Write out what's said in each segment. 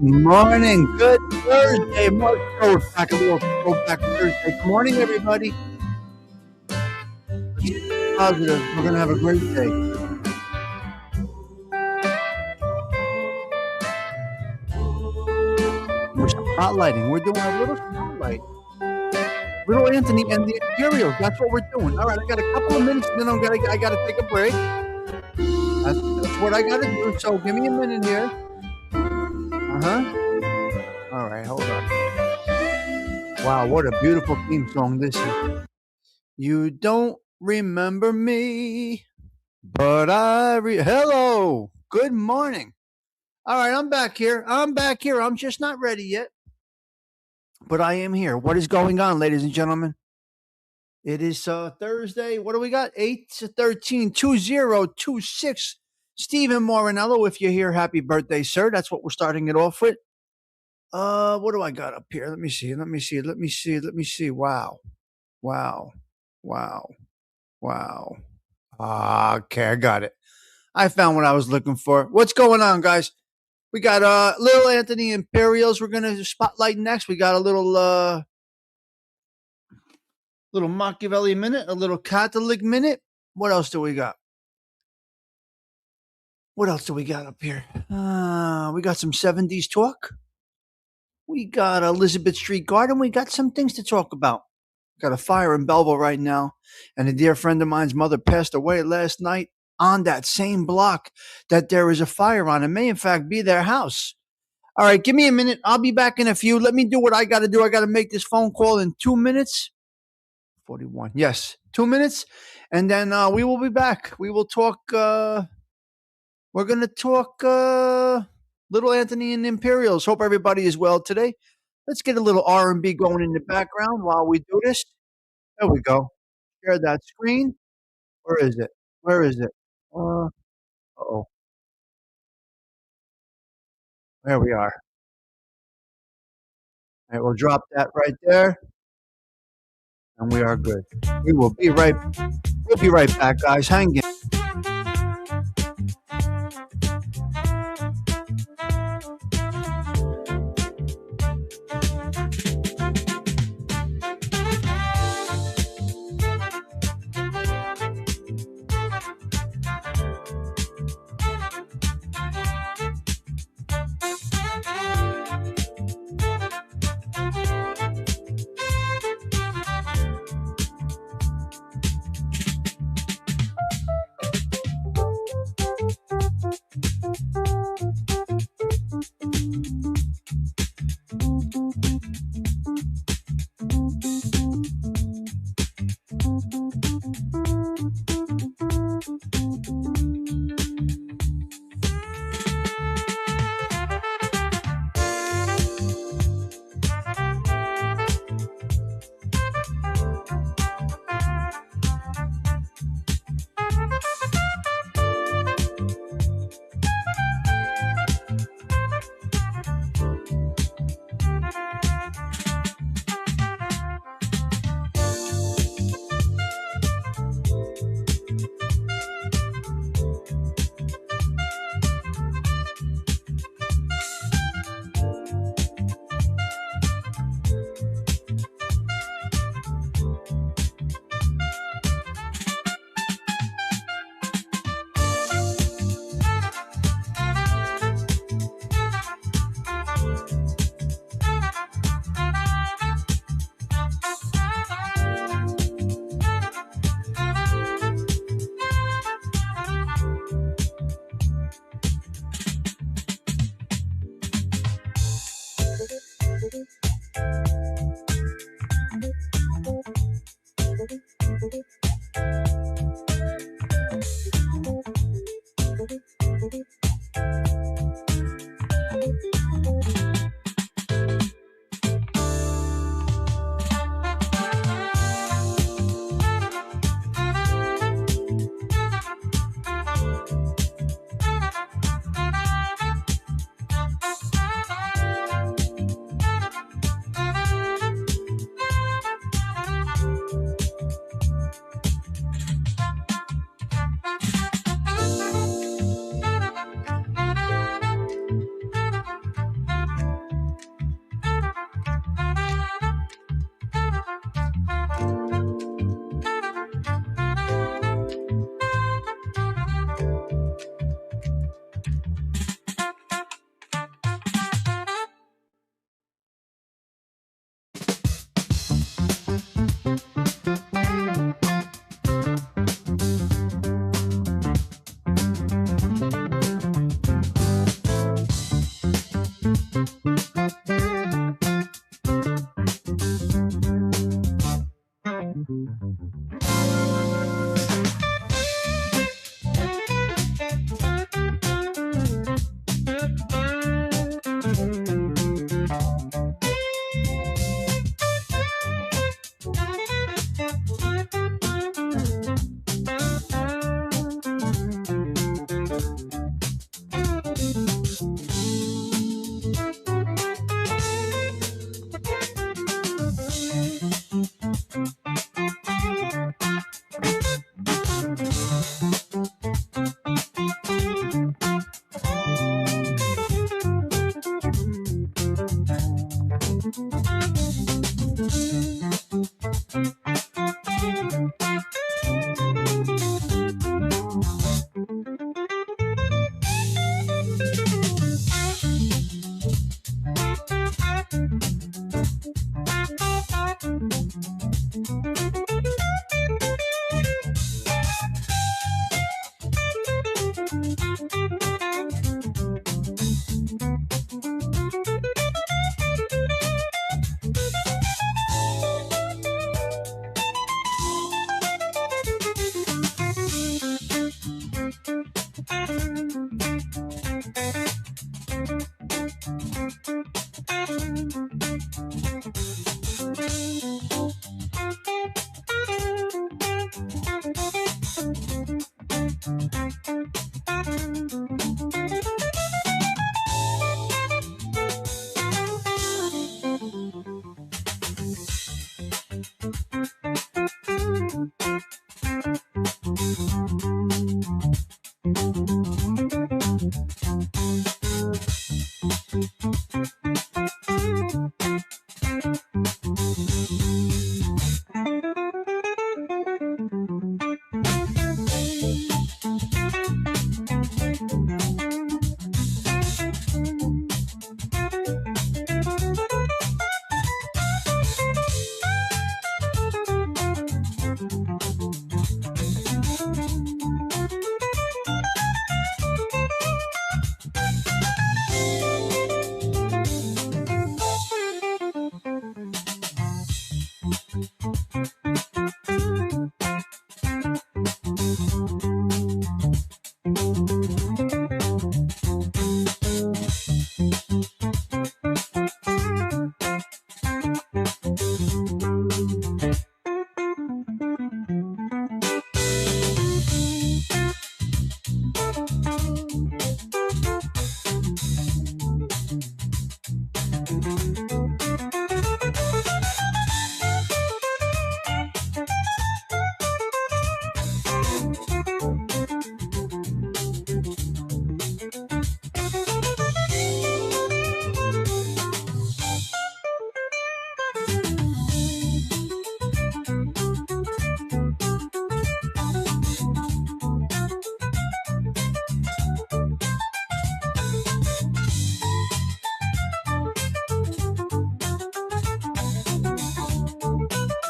Morning. Good Thursday. Mark Throwback, a little throwback Thursday. Good morning, everybody. Let's keep it positive. We're going to have a great day. We're spotlighting. We're doing a little spotlight. Little Anthony and the Imperials. That's what we're doing. All right, I got a couple of minutes, and then I got to take a break. That's what I got to do. So give me a minute here. All right, hold on. Wow, what a beautiful theme song this is. You don't remember me, but hello. Good morning. All right, I'm back here. I'm just not ready yet, but I am here. What is going on, ladies and gentlemen? It is Thursday. What do we got? 8-13, 2026. Stephen Morinello, if you're here, happy birthday, sir. That's what we're starting it off with. What do I got up here? Let me see. Wow. Okay, I got it. I found what I was looking for. What's going on, guys? We got little Anthony Imperials. We're gonna spotlight next. We got a little Machiavelli minute, a little Catholic minute. What else do we got? What else do we got up here? We got some 70s talk. We got Elizabeth Street Garden. We got some things to talk about. Got a fire in Belleville right now, and a dear friend of mine's mother passed away last night on that same block that there is a fire on. It may, in fact, be their house. All right, give me a minute. I'll be back in a few. Let me do what I got to do. I got to make this phone call in 2 minutes. 41. Yes, 2 minutes. And then we will be back. We will talk. We're going to talk Little Anthony and Imperials. Hope everybody is well today. Let's get a little R&B going in the background while we do this. There we go. Share that screen. Where is it? Uh-oh. There we are. All right, we'll drop that right there. And we are good. We'll be right back, guys. Hang in.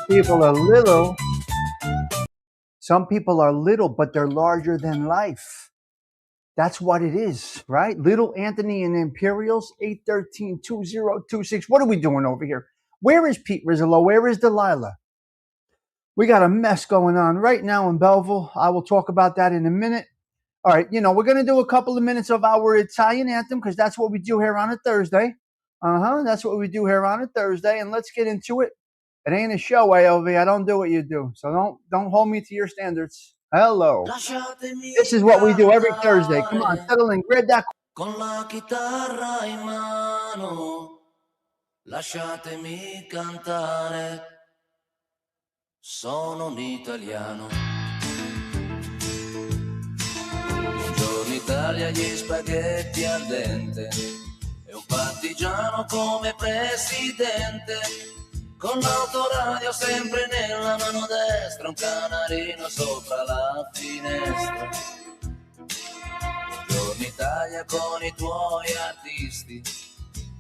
People are little. Some people are little, but they're larger than life. That's what it is, right? Little Anthony and Imperials, 813-2026. What are we doing over here? Where is Pete Rizzolo? Where is Delilah? We got a mess going on right now in Belleville. I will talk about that in a minute. All right, we're going to do a couple of minutes of our Italian anthem because that's what we do here on a Thursday. That's what we do here on a Thursday, and let's get into it. It ain't a show, AOV. I don't do what you do, so don't hold me to your standards. Hello. This is what we do every Thursday. Come on, settle in. Grab that. Con la chitarra in mano, lasciatemi cantare. Sono un italiano. Buongiorno Italia, gli spaghetti al dente e un partigiano come presidente. Con l'autoradio sempre nella mano destra, un canarino sopra la finestra. Buongiorno Italia con i tuoi artisti,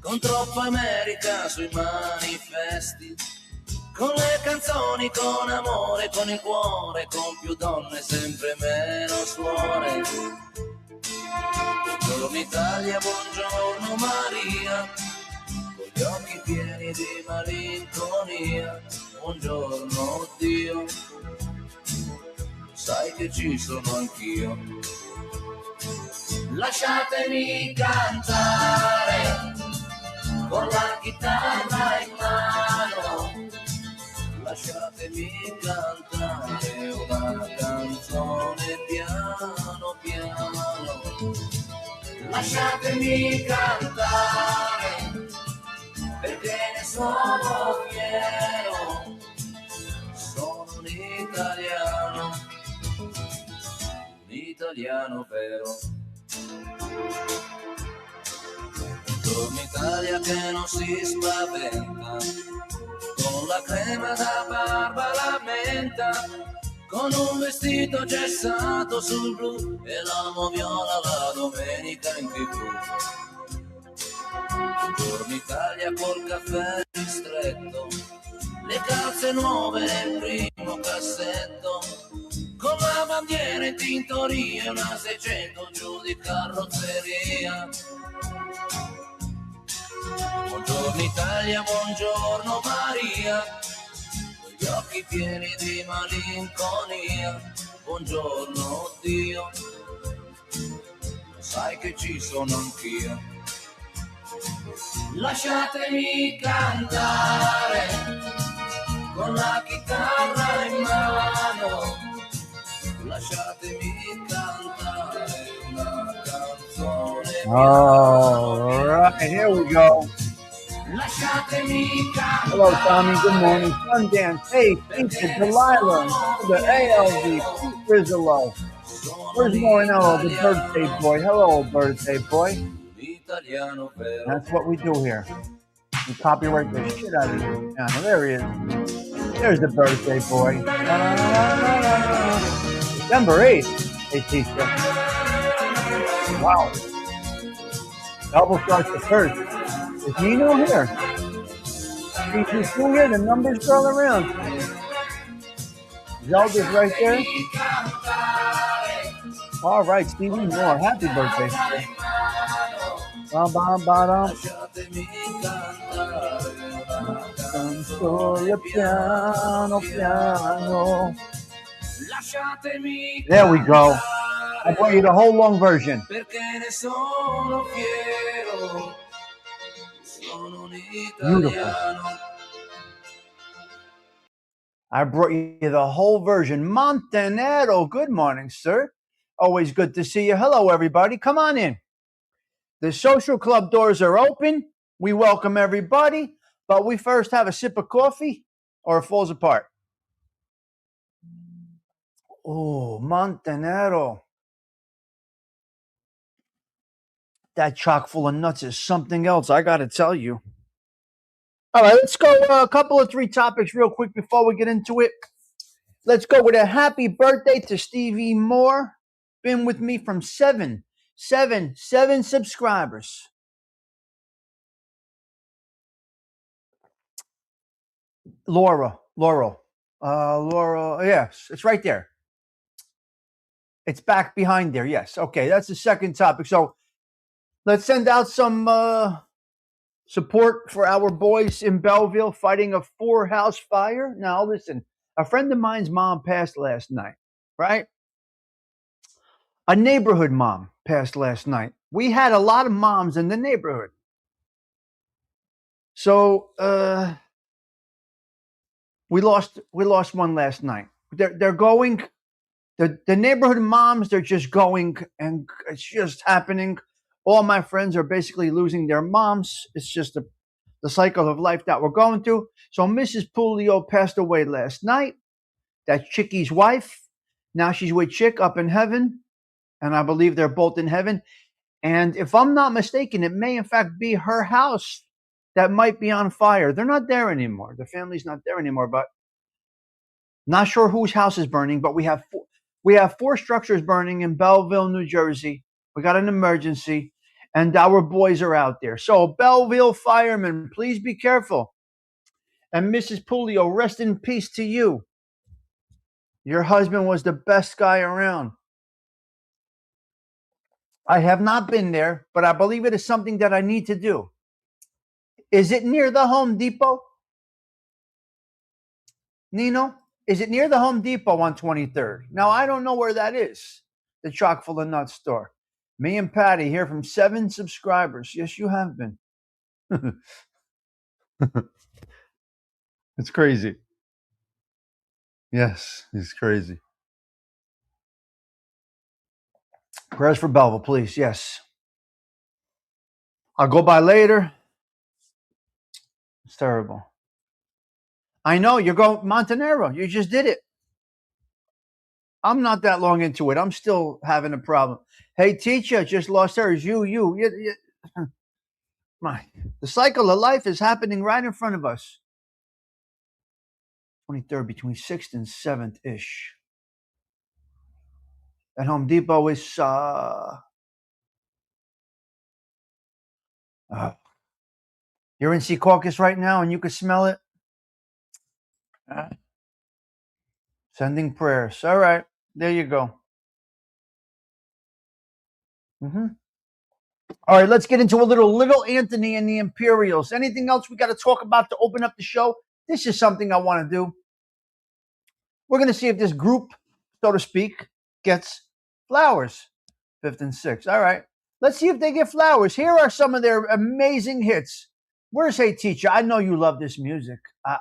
con troppa America sui manifesti, con le canzoni, con amore, con il cuore, con più donne, sempre meno suore. Buongiorno Italia, buongiorno Maria, mia, buongiorno Dio, sai che ci sono anch'io. Lasciatemi cantare con la chitarra in mano, lasciatemi cantare una canzone piano piano, lasciatemi cantare perché ne sono fiero, sono un italiano vero. Buongiorno Italia che non si spaventa, con la crema da barba la menta, con un vestito gessato sul blu e l'amo viola la domenica in TV. Buongiorno Italia col caffè ristretto, le calze nuove nel primo cassetto, con la bandiera in tintoria e una 600 giù di carrozzeria. Buongiorno Italia, buongiorno Maria, con gli occhi pieni di malinconia. Buongiorno Dio, sai che ci sono anch'io. Lasciatemi cantare con la chitarra in mano, lasciatemi cantare una canzone. All right, here we go. Lasciatemi cantare. Hello, Tommy. Good morning. Sundance. Hey, Pizza, Delilah, the ALV, Pete Rizolo. Where's Morinello, the birthday boy? Hello, birthday boy. That's what we do here. We copyright the shit out of you. Yeah, there he is. There's the birthday boy. December 8th, they teach you. Wow. Double starts the first. Is Nino here? He's here, the numbers girl around. Zelda's right there. All right, Stevie Moore. Happy birthday. Bam, bam, bam. Piano, piano. There we go. I brought you the whole long version. Beautiful. I brought you the whole version. Montenegro, good morning, sir. Always good to see you. Hello, everybody. Come on in. The social club doors are open. We welcome everybody, but we first have a sip of coffee or it falls apart. Oh, Montenegro. That chock full of nuts is something else, I got to tell you. All right, let's go a couple of 3 topics real quick before we get into it. Let's go with a happy birthday to Stevie Moore. Been with me from 7 subscribers. Laurel, yes, it's right there. It's back behind there, yes. Okay, that's the second topic. So let's send out some support for our boys in Belleville fighting a 4-house fire. Now, listen, a friend of mine's mom passed last night, right? A neighborhood mom passed last night. We had a lot of moms in the neighborhood. So we lost one last night. They're going, the neighborhood moms, they're just going, and it's just happening. All my friends are basically losing their moms. It's just the cycle of life that we're going through. So Mrs. Pulio passed away last night. That's Chickie's wife. Now she's with Chick up in heaven. And I believe they're both in heaven. And if I'm not mistaken, it may in fact be her house that might be on fire. They're not there anymore. The family's not there anymore, but not sure whose house is burning, but we have 4 structures burning in Belleville, New Jersey. We got an emergency, and our boys are out there. So Belleville firemen, please be careful. And Mrs. Pulio, rest in peace to you. Your husband was the best guy around. I have not been there, but I believe it is something that I need to do. Is it near the Home Depot? Nino, is it near the Home Depot on 23rd? Now, I don't know where that is, the Chock full of nuts store. Me and Patty here from 7 subscribers. Yes, you have been. It's crazy. Yes, it's crazy. Prayers for Belleville, please. Yes. I'll go by later. It's terrible. I know you're going Montenegro. You just did it. I'm not that long into it. I'm still having a problem. Hey, teacher, just lost hers. You. My, the cycle of life is happening right in front of us. 23rd between 6th and 7th ish. At Home Depot is you're in Secaucus right now and you can smell it. Sending prayers. All right, there you go. All right, let's get into a little Anthony and the Imperials. Anything else we got to talk about to open up the show? This is something I want to do. We're going to see if this group, so to speak, gets flowers. 5th and 6th. All right, let's see if they get flowers. Here are some of their amazing hits. Where's Hey Teacher? I know you love this music.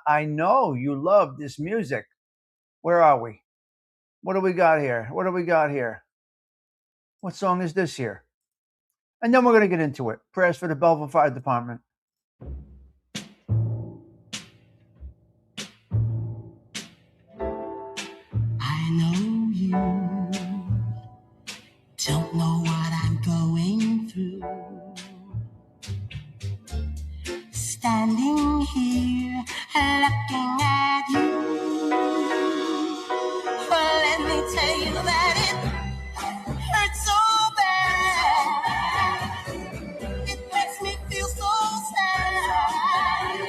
I know you love this music. Where are we? What do we got here? What do we got here? What song is this here? And then we're going to get into it. Prayers for the Belleville Fire Department. I know you don't know what I'm going through. Standing here looking at you. Well, let me tell you that it hurts so bad. It makes me feel so sad.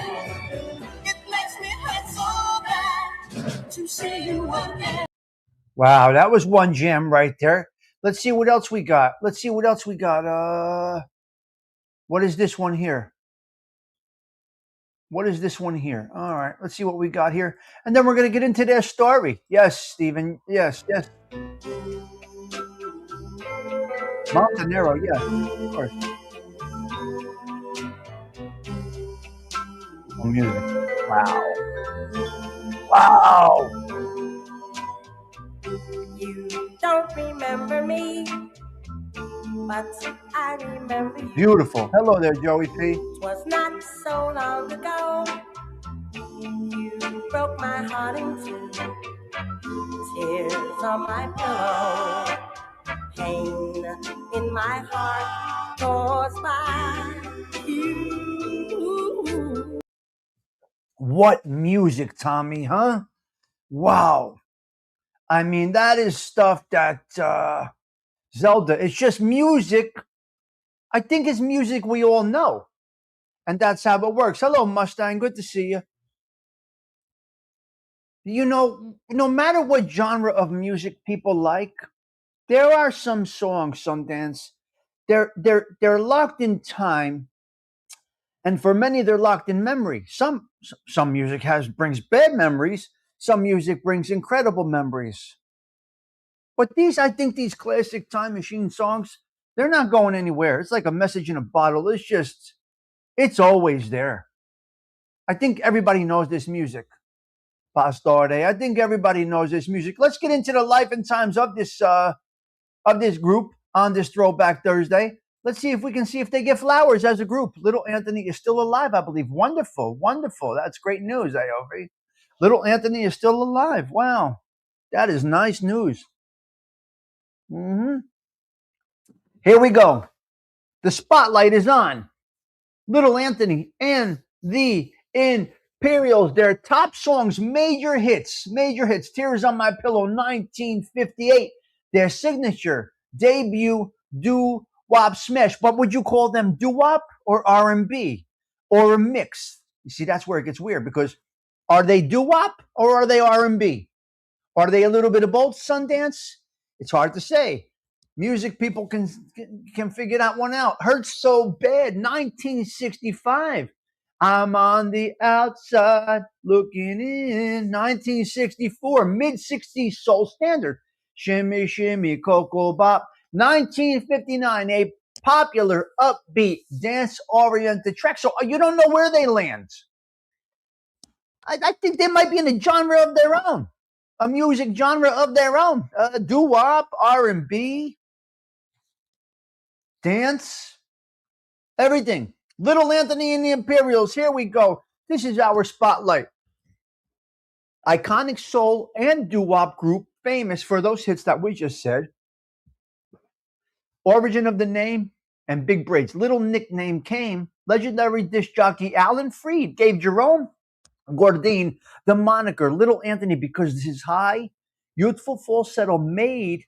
It makes me hurt so bad to see you again. Wow, that was one gem right there. Let's see what else we got. What is this one here? What is this one here? All right, let's see what we got here. And then we're going to get into their story. Yes, Stephen. Yes. Montenegro, yes, of course. Music. Wow. You don't remember me, but I remember you. Beautiful. Hello there, Joey P. It was not so long ago. You broke my heart in two. Tears on my pillow. Pain in my heart caused by you. What music, Tommy, huh? Wow. I mean, that is stuff that Zelda, it's just music. I think it's music we all know. And that's how it works. Hello, Mustang. Good to see you. You know, no matter what genre of music people like, there are some songs, Sundance, they're locked in time, and for many they're locked in memory. Some music brings bad memories, some music brings incredible memories. But I think these classic time machine songs, they're not going anywhere. It's like a message in a bottle. It's always there. I think everybody knows this music. Pastore. I think everybody knows this music. Let's get into the life and times of this group on this Throwback Thursday. Let's see if we can see if they get flowers as a group. Little Anthony is still alive, I believe. Wonderful. That's great news, Aovi. Little Anthony is still alive. Wow. That is nice news. Here we go. The spotlight is on Little Anthony and the Imperials. Their top songs, major hits. Tears on My Pillow, 1958. Their signature debut doo-wop smash. But would you call them doo-wop or R&B or a mix? You see, that's where it gets weird, because are they doo-wop or are they R&B? Are they a little bit of both, Sundance? It's hard to say. Music people can figure that one out. Hurts So Bad, 1965. I'm on the outside looking in. 1964, mid 60s soul standard. Shimmy, shimmy, cocoa bop. 1959, a popular upbeat dance oriented track. So you don't know where they land. I think they might be in a genre of their own, a music genre of their own. Doo wop, R&B, dance, everything. Little Anthony and the Imperials. Here we go. This is our spotlight. Iconic soul and doo-wop group, famous for those hits that we just said. Origin of the name and big braids. Little nickname came. Legendary disc jockey Alan Freed gave Jerome Gordine the moniker Little Anthony because his high, youthful falsetto made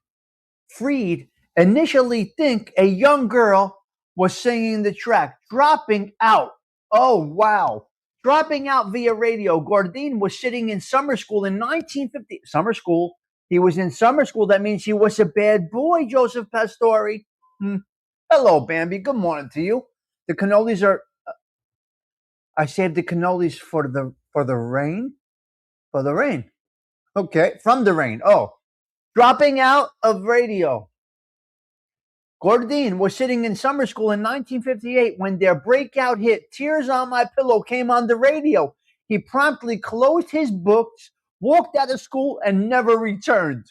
Freed initially think a young girl was singing the track, dropping out. Oh, wow. Dropping out via radio. Gordine was sitting in summer school in 1950. Summer school. He was in summer school. That means he was a bad boy, Joseph Pastore. Hello, Bambi. Good morning to you. The cannolis are. I saved the cannolis for the rain. For the rain. Okay, from the rain. Oh, dropping out of radio. Gordine was sitting in summer school in 1958 when their breakout hit Tears on My Pillow came on the radio. He promptly closed his books, walked out of school, and never returned.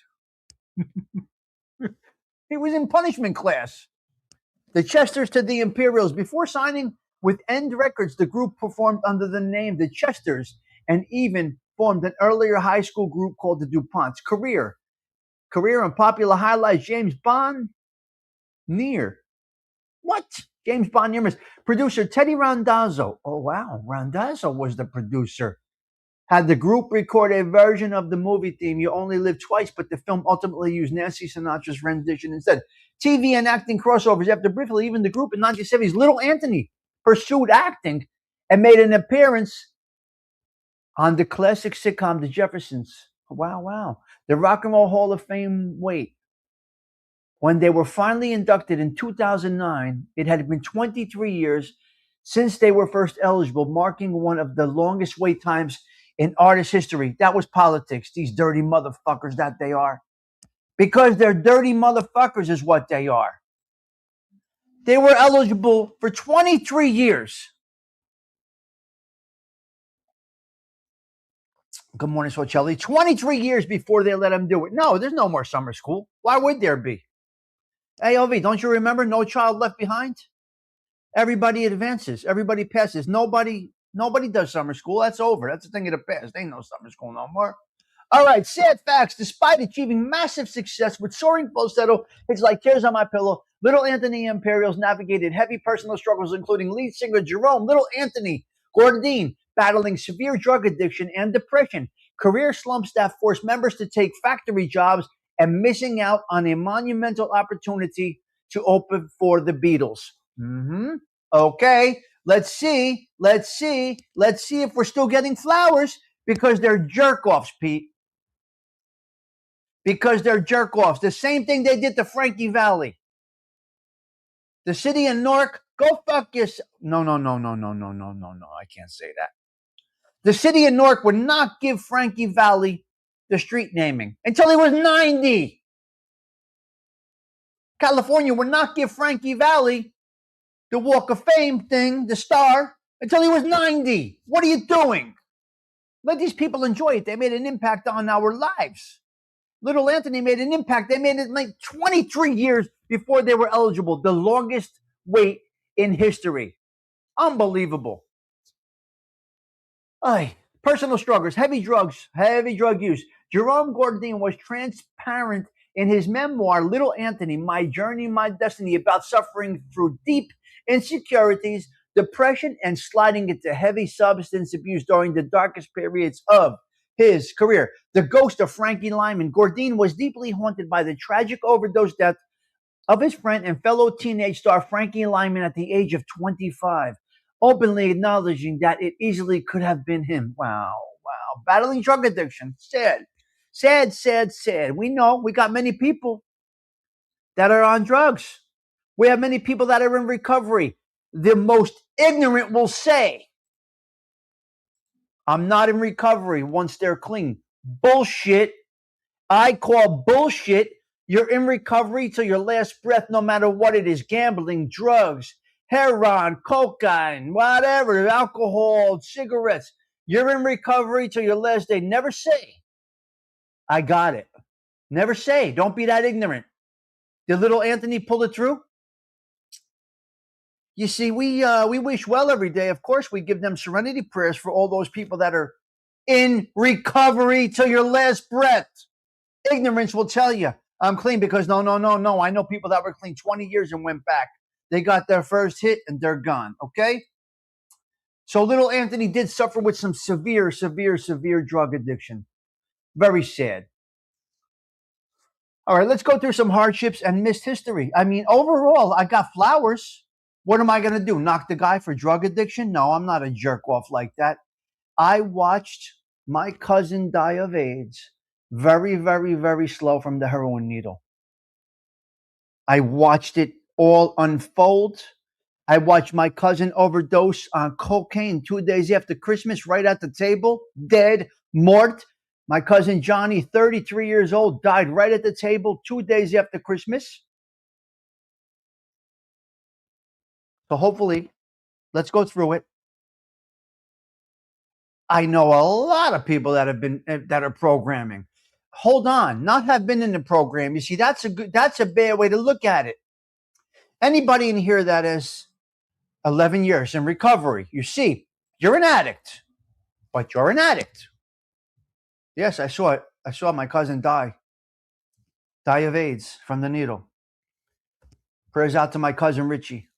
He was in punishment class. The Chesters to the Imperials. Before signing with End Records, the group performed under the name The Chesters and even formed an earlier high school group called the DuPonts. Career and popular highlights: James Bond, Near. What? James Bond Near. Producer Teddy Randazzo. Oh, wow. Randazzo was the producer. Had the group record a version of the movie theme, You Only Live Twice, but the film ultimately used Nancy Sinatra's rendition instead. TV and acting crossovers. After briefly leaving the group in 1970s, Little Anthony pursued acting and made an appearance on the classic sitcom The Jeffersons. Wow, wow. The Rock and Roll Hall of Fame. Wait. When they were finally inducted in 2009, it had been 23 years since they were first eligible, marking one of the longest wait times in artist history. That was politics, these dirty motherfuckers that they are. Because they're dirty motherfuckers is what they are. They were eligible for 23 years. Good morning, Socelli. 23 years before they let them do it. No, there's no more summer school. Why would there be? AOV, don't you remember No Child Left Behind? Everybody advances. Everybody passes. Nobody does summer school. That's over. That's a thing of the past. Ain't no summer school no more. All right, sad facts. Despite achieving massive success with soaring falsetto hits like Tears on My Pillow, Little Anthony Imperials navigated heavy personal struggles, including lead singer Jerome Little Anthony Gordine battling severe drug addiction and depression, career slumps that forced members to take factory jobs, and missing out on a monumental opportunity to open for the Beatles. Okay, let's see if we're still getting flowers because they're jerk-offs, Pete. Because they're jerk-offs. The same thing they did to Frankie Valli. The city of Newark, go fuck yourself. No. I can't say that. The city of Newark would not give Frankie Valli the street naming until he was 90. California would not give Frankie Valli the Walk of Fame thing, the star, until he was 90. What are you doing? Let these people enjoy it. They made an impact on our lives. Little Anthony made an impact. They made it like 23 years before they were eligible. The longest wait in history. Unbelievable. Personal struggles, heavy drug use. Jerome Gordine was transparent in his memoir, Little Anthony, My Journey, My Destiny, about suffering through deep insecurities, depression, and sliding into heavy substance abuse during the darkest periods of his career. The ghost of Frankie Lyman. Gordine was deeply haunted by the tragic overdose death of his friend and fellow teenage star Frankie Lyman at the age of 25, openly acknowledging that it easily could have been him. Wow. Battling drug addiction. Sad. We know we got many people that are on drugs. We have many people that are in recovery. The most ignorant will say I'm not in recovery once they're clean. Bullshit. I call bullshit. You're in recovery till your last breath, no matter what it is: gambling, drugs, heroin, cocaine, whatever, alcohol, cigarettes. You're in recovery till your last day. Never say, I got it. Never say. Don't be that ignorant. Did little Anthony pull it through? You see, we wish well every day. Of course, we give them serenity prayers for all those people that are in recovery till your last breath. Ignorance will tell you, I'm clean because no. I know people that were clean 20 years and went back. They got their first hit and they're gone, okay? So little Anthony did suffer with some severe drug addiction. Very sad. All right, let's go through some hardships and missed history. I mean, overall, I got flowers. What am I going to do? Knock the guy for drug addiction? No, I'm not a jerk off like that. I watched my cousin die of AIDS very slow from the heroin needle. I watched it all unfold. I watched my cousin overdose on cocaine 2 days after Christmas, right at the table, dead, mort. My cousin Johnny, 33 years old, died right at the table 2 days after Christmas. So hopefully, let's go through it. I know a lot of people that are programming. Hold on, not have been in the program. You see, that's a bad way to look at it. Anybody in here that is 11 years in recovery, you see, you're an addict, but you're an addict. Yes, I saw it. I saw my cousin die of AIDS from the needle. Prayers out to my cousin Richie.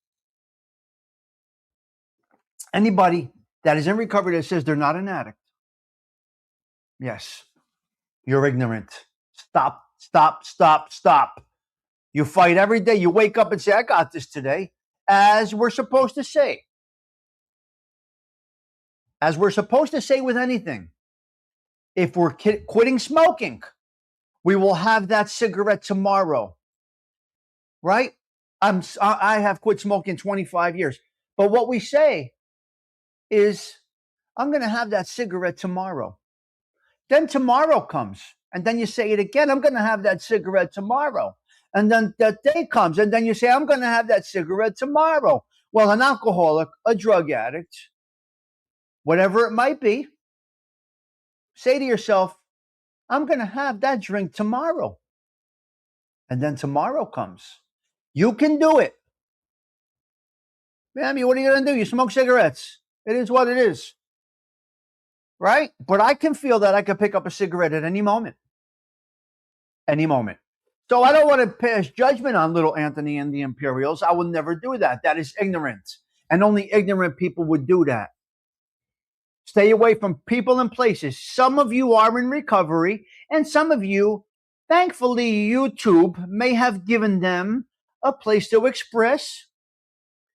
Anybody that is in recovery that says they're not an addict, yes, you're ignorant. Stop. You fight every day. You wake up and say, I got this today, as we're supposed to say. As we're supposed to say with anything. If we're quitting smoking, we will have that cigarette tomorrow. Right? I have quit smoking 25 years. But what we say is, I'm going to have that cigarette tomorrow. Then tomorrow comes. And then you say it again. I'm going to have that cigarette tomorrow. And then that day comes. And then you say, I'm going to have that cigarette tomorrow. Well, an alcoholic, a drug addict, whatever it might be, say to yourself, I'm going to have that drink tomorrow. And then tomorrow comes. You can do it. Mammy, what are you going to do? You smoke cigarettes. It is what it is. Right? But I can feel that I could pick up a cigarette at any moment. Any moment. So I don't want to pass judgment on little Anthony and the Imperials. I will never do that. That is ignorant. And only ignorant people would do that. Stay away from people and places. Some of you are in recovery, and some of you, thankfully, YouTube may have given them a place to express,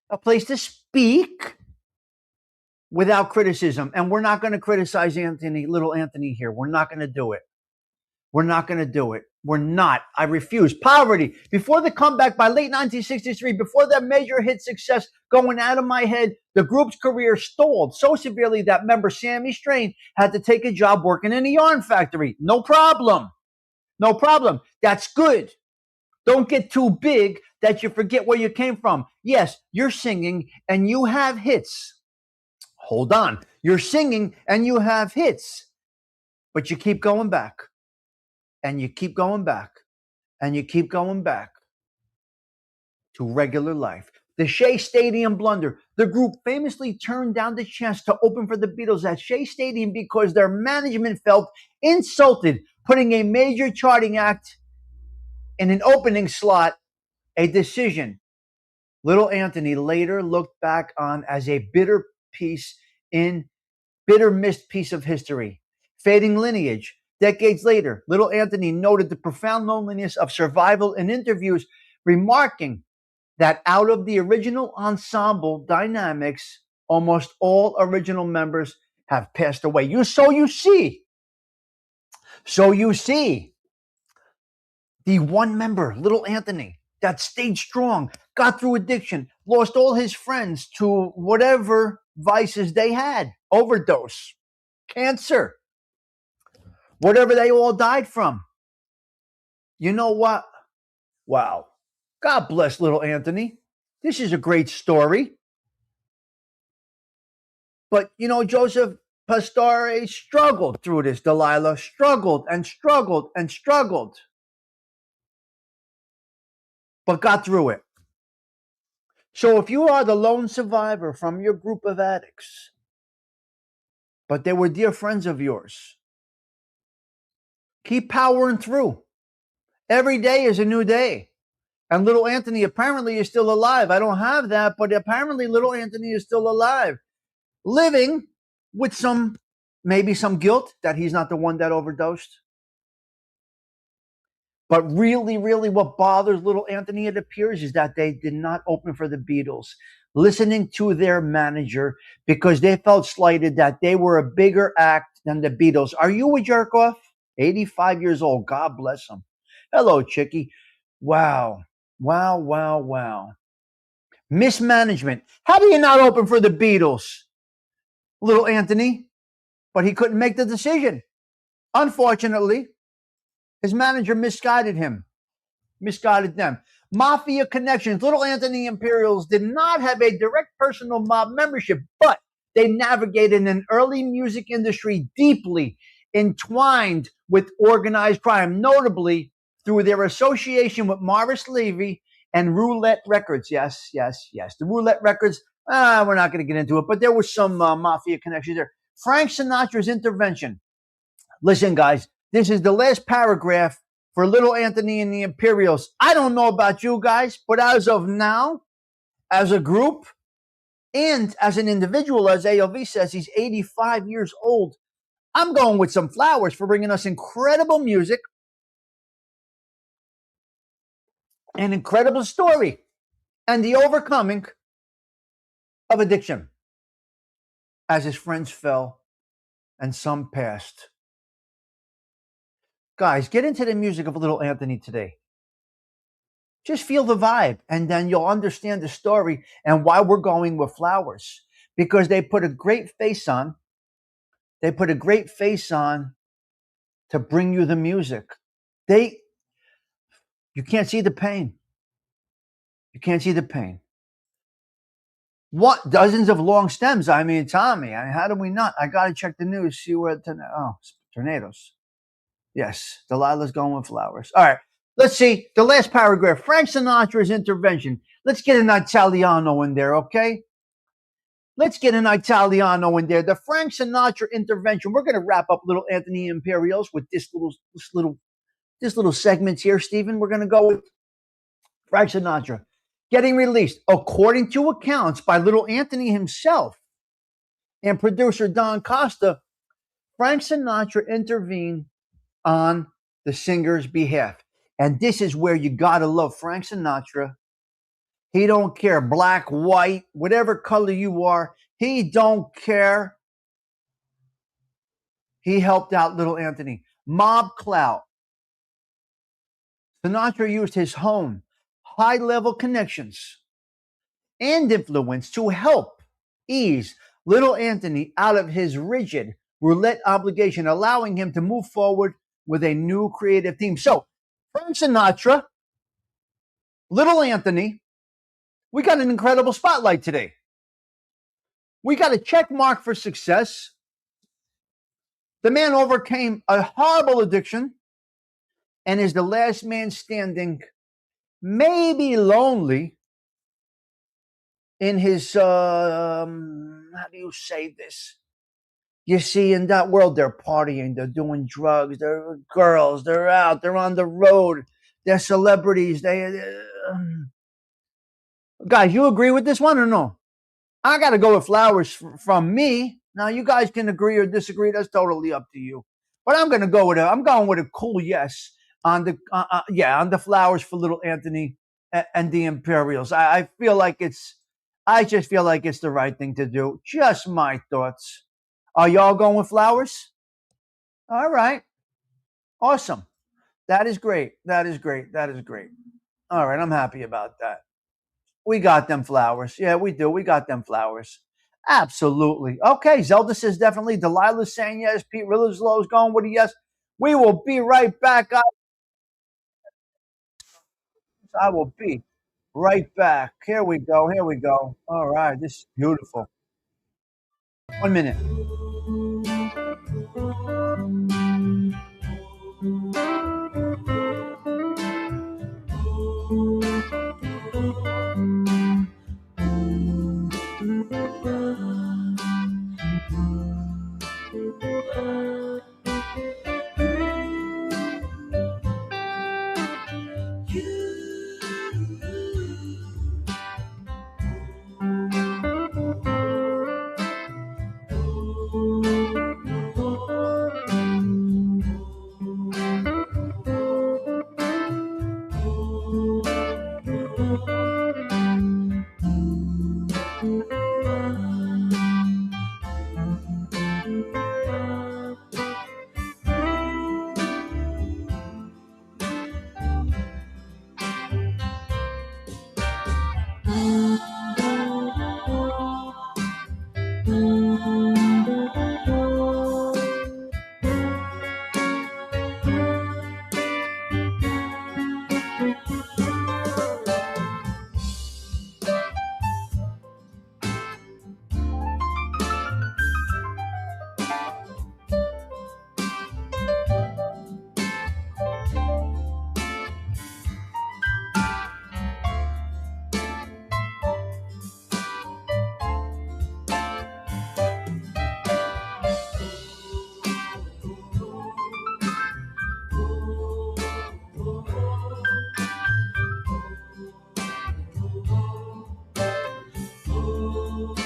a place to speak without criticism. And we're not going to criticize little Anthony here. We're not going to do it. We're not going to do it. We're not. I refuse. Poverty. Before the comeback by late 1963, before that major hit success going out of my head, the group's career stalled so severely that member Sammy Strain had to take a job working in a yarn factory. No problem. No problem. That's good. Don't get too big that you forget where you came from. Yes, you're singing and you have hits. Hold on. You're singing and you have hits, but you keep going back. And you keep going back, and you keep going back to regular life. The Shea Stadium blunder. The group famously turned down the chance to open for the Beatles at Shea Stadium because their management felt insulted, putting a major charting act in an opening slot, a decision little Anthony later looked back on as a bitter missed piece of history. Fading lineage. Decades later, little Anthony noted the profound loneliness of survival in interviews, remarking that out of the original ensemble dynamics, almost all original members have passed away. So you see, the one member, little Anthony, that stayed strong, got through addiction, lost all his friends to whatever vices they had, overdose. cancer, whatever they all died from. You know what? Wow. God bless little Anthony. This is a great story. But, Joseph Pastore struggled through this, Delilah. Struggled and struggled and struggled. But got through it. So if you are the lone survivor from your group of addicts, but they were dear friends of yours, keep powering through. Every day is a new day. And little Anthony apparently is still alive. I don't have that, but apparently little Anthony is still alive. Living with maybe some guilt that he's not the one that overdosed. But really, really what bothers little Anthony, it appears, is that they did not open for the Beatles, listening to their manager because they felt slighted that they were a bigger act than the Beatles. Are you a jerk off? 85 years old. God bless him. Hello, Chicky. Wow. Wow, wow, wow. Mismanagement. How do you not open for the Beatles, little Anthony? But he couldn't make the decision. Unfortunately, his manager misguided them. Mafia connections. Little Anthony Imperials did not have a direct personal mob membership, but they navigated an early music industry deeply entwined with organized crime, notably through their association with Morris Levy and Roulette Records. Yes. The Roulette Records, we're not going to get into it, but there was some mafia connections there. Frank Sinatra's intervention. Listen, guys, this is the last paragraph for little Anthony and the Imperials. I don't know about you guys, but as of now, as a group and as an individual, as AOV says, he's 85 years old. I'm going with some flowers for bringing us incredible music, an incredible story, and the overcoming of addiction as his friends fell and some passed. Guys, get into the music of little Anthony today. Just feel the vibe, and then you'll understand the story and why we're going with flowers. Because they put a great face on. They put a great face on to bring you the music. You can't see the pain. You can't see the pain. What dozens of long stems? I mean, Tommy, how do we not? I got to check the news, see where tornadoes. Yes, Delilah's going with flowers. All right, let's see the last paragraph. Frank Sinatra's intervention. Let's get an Italiano in there, okay? Let's get an Italiano in there. The Frank Sinatra intervention. We're going to wrap up little Anthony Imperials with this little segment here, Stephen. We're going to go with Frank Sinatra getting released, according to accounts by little Anthony himself and producer Don Costa. Frank Sinatra intervened on the singer's behalf. And this is where you got to love Frank Sinatra. He don't care, black, white, whatever color you are. He don't care. He helped out little Anthony. Mob clout. Sinatra used his home, high-level connections, and influence to help ease little Anthony out of his rigid roulette obligation, allowing him to move forward with a new creative team. So, Frank Sinatra, little Anthony, we got an incredible spotlight today. We got a check mark for success. The man overcame a horrible addiction and is the last man standing, maybe lonely, in his, how do you say this? You see, in that world, they're partying, they're doing drugs, they're girls, they're out, they're on the road, they're celebrities. Guys, you agree with this one or no? I got to go with flowers from me. Now, you guys can agree or disagree. That's totally up to you. But I'm going to go with I'm going with a cool yes on the flowers for little Anthony and the Imperials. I just feel like it's the right thing to do. Just my thoughts. Are y'all going with flowers? All right. Awesome. That is great. All right. I'm happy about that. We got them flowers. Yeah, we do. We got them flowers. Absolutely. Okay, Zelda says definitely. Delilah's saying yes. Pete Rillerslow's going with a yes. We will be right back. I will be right back. Here we go. Here we go. All right. This is beautiful. 1 minute.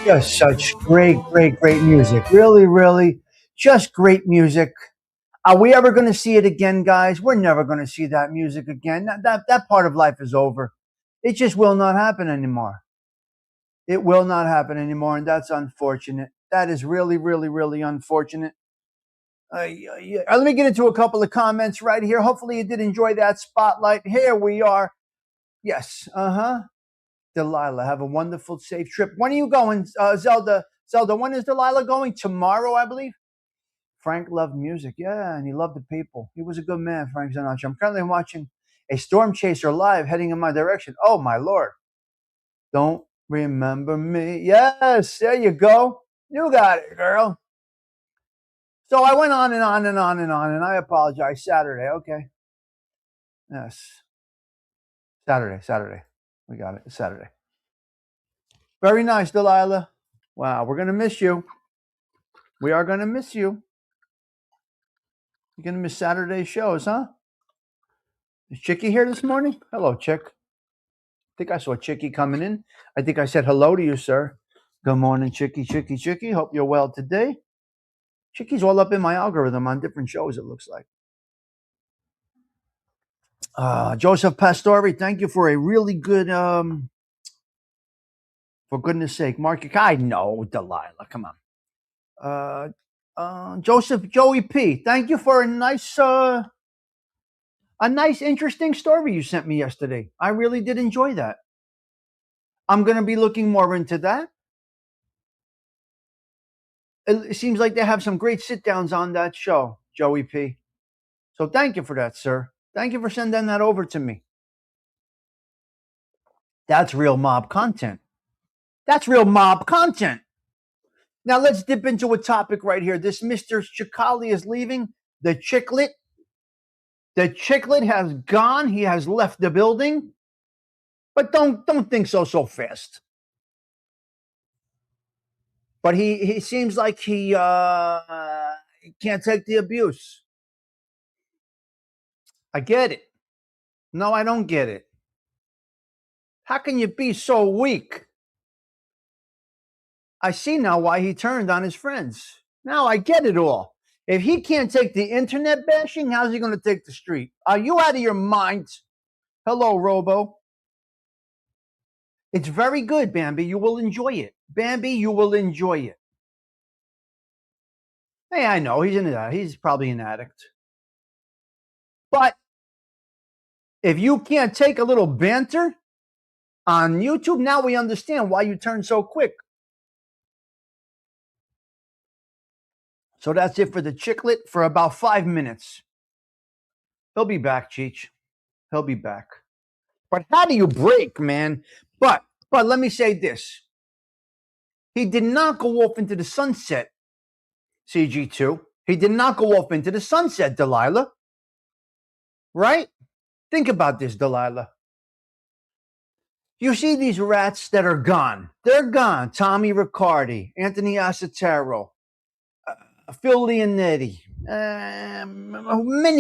Just such great music. Really, really, just great music. Are we ever going to see it again, guys? We're never going to see that music again. That part of life is over. It just will not happen anymore. It will not happen anymore, and that's unfortunate. That is really, really, really unfortunate. Yeah. Let me get into a couple of comments right here. Hopefully, you did enjoy that spotlight. Here we are. Yes. Delilah, have a wonderful, safe trip. When are you going, Zelda? Zelda, when is Delilah going? Tomorrow, I believe. Frank loved music, yeah, and he loved the people. He was a good man, Frank Sinatra. I'm currently watching a storm chaser live heading in my direction. Oh, my Lord. Don't remember me. Yes, there you go. You got it, girl. So I went on and on and on and on, and I apologize. Saturday, okay. Yes. Saturday. We got it. Saturday. Very nice, Delilah. Wow, we're going to miss you. We are going to miss you. You're going to miss Saturday's shows, huh? Is Chicky here this morning? Hello, Chick. I think I saw Chicky coming in. I think I said hello to you, sir. Good morning, Chicky. Hope you're well today. Chicky's all up in my algorithm on different shows, it looks like. Joseph Pastore, thank you for a really good, for goodness sake, Mark. I know, Delilah, come on. Joseph Joey P, thank you for a nice, interesting story you sent me yesterday. I really did enjoy that. I'm going to be looking more into that. It seems like they have some great sit downs on that show, Joey P. So thank you for that, sir. Thank you for sending that over to me. That's real mob content. That's real mob content. Now let's dip into a topic right here. This Mr. Chicali is leaving. The Chicklet has gone. He has left the building. But don't think so fast. But he seems like he can't take the abuse. I get it. No, I don't get it. How can you be so weak? I see now why he turned on his friends. Now I get it all. If he can't take the internet bashing, how's he going to take the street? Are you out of your mind? Hello, Robo. It's very good, Bambi. You will enjoy it. Bambi, you will enjoy it. Hey, I know he's probably an addict. But if you can't take a little banter on YouTube, now we understand why you turn so quick. So that's it for the Chicklet for about 5 minutes. He'll be back, Cheech. He'll be back. But how do you break, man? But let me say this. He did not go off into the sunset, CG2. He did not go off into the sunset, Delilah. Right? Think about this, Delilah. You see these rats that are gone. They're gone. Tommy Riccardi, Anthony Asataro, Phil Leonetti,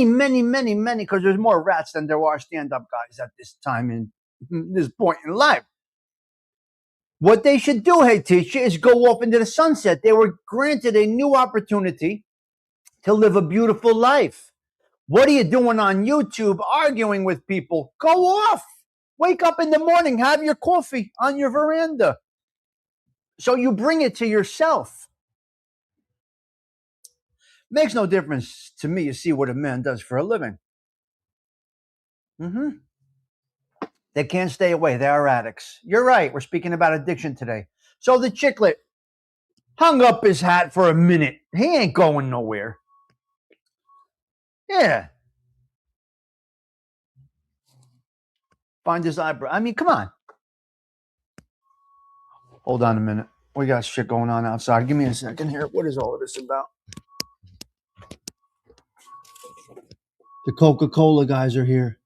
many, because there's more rats than there are stand-up guys at this time in this point in life. What they should do, hey teacher, is go off into the sunset. They were granted a new opportunity to live a beautiful life. What are you doing on YouTube arguing with people? Go off. Wake up in the morning, have your coffee on your veranda. So you bring it to yourself. Makes no difference to me. You see what a man does for a living. They can't stay away. They are addicts. You're right. We're speaking about addiction today. So the Chicklet hung up his hat for a minute. He ain't going nowhere. Yeah. Find his eyebrow. I mean, come on. Hold on a minute. We got shit going on outside. Give me a second here. What is all of this about? The Coca-Cola guys are here.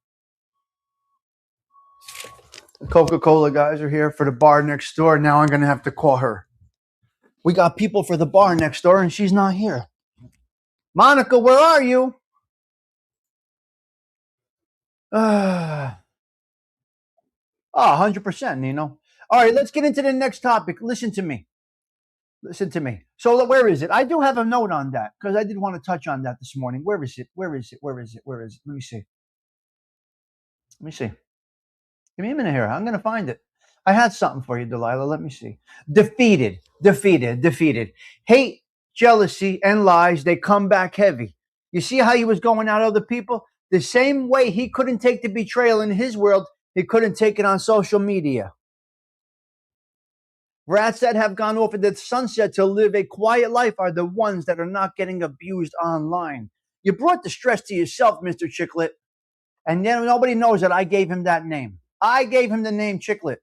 The Coca-Cola guys are here for the bar next door. Now I'm going to have to call her. We got people for the bar next door and she's not here. Monica, where are you? 100%, Nino. All right, let's get into the next topic. Listen to me. So where is it? I do have a note on that because I did want to touch on that this morning. Where is it? Let me see. Give me a minute here. I'm going to find it. I had something for you, Delilah. Let me see. Defeated. Hate, jealousy, and lies, they come back heavy. You see how he was going at other people? The same way he couldn't take the betrayal in his world, he couldn't take it on social media. Rats that have gone off into the sunset to live a quiet life are the ones that are not getting abused online. You brought the stress to yourself, Mr. Chicklet. And then nobody knows that I gave him that name. I gave him the name Chicklet.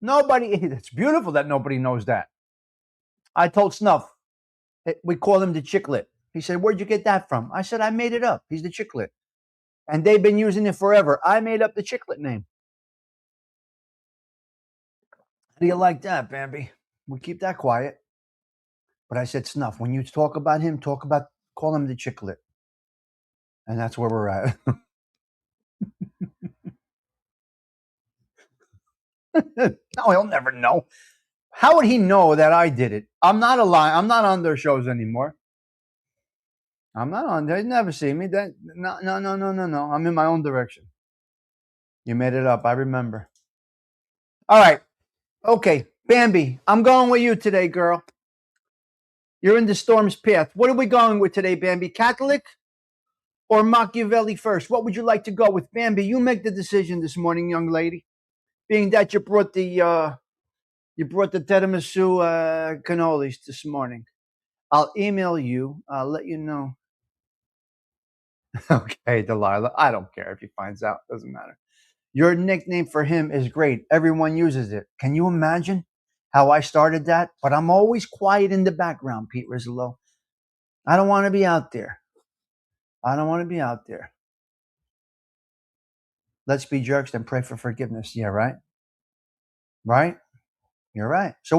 It's beautiful that nobody knows that. I told Snuff, we call him the Chicklet. He said, where'd you get that from? I said, I made it up. He's the Chicklet. And they've been using it forever. I made up the Chicklet name. How do you like that, Bambi? We keep that quiet. But I said, Snuff, when you talk about him, call him the Chicklet. And that's where we're at. No, he'll never know. How would he know that I did it? I'm not on their shows anymore. I'm not on there. They never see me. No. I'm in my own direction. You made it up. I remember. All right. Okay, Bambi, I'm going with you today, girl. You're in the storm's path. What are we going with today, Bambi? Catholic or Machiavelli first? What would you like to go with? Bambi, you make the decision this morning, young lady. Being that you brought the tiramisu cannolis this morning. I'll email you. I'll let you know. Okay, Delilah. I don't care if he finds out. Doesn't matter. Your nickname for him is great. Everyone uses it. Can you imagine how I started that? But I'm always quiet in the background, Pete Rizzolo. I don't want to be out there. Let's be jerks and pray for forgiveness. Yeah, right? Right? You're right. So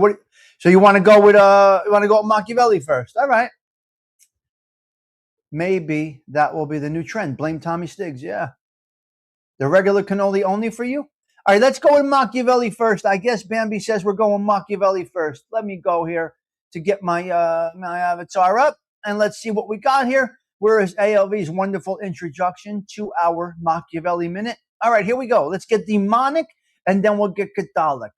you want to go with Machiavelli first? All right. Maybe that will be the new trend. Blame Tommy Stigs. Yeah. The regular cannoli only for you? All right, let's go with Machiavelli first. I guess Bambi says we're going Machiavelli first. Let me go here to get my avatar up, and let's see what we got here. Where is ALV's wonderful introduction to our Machiavelli minute? All right, here we go. Let's get demonic, and then we'll get Catholic.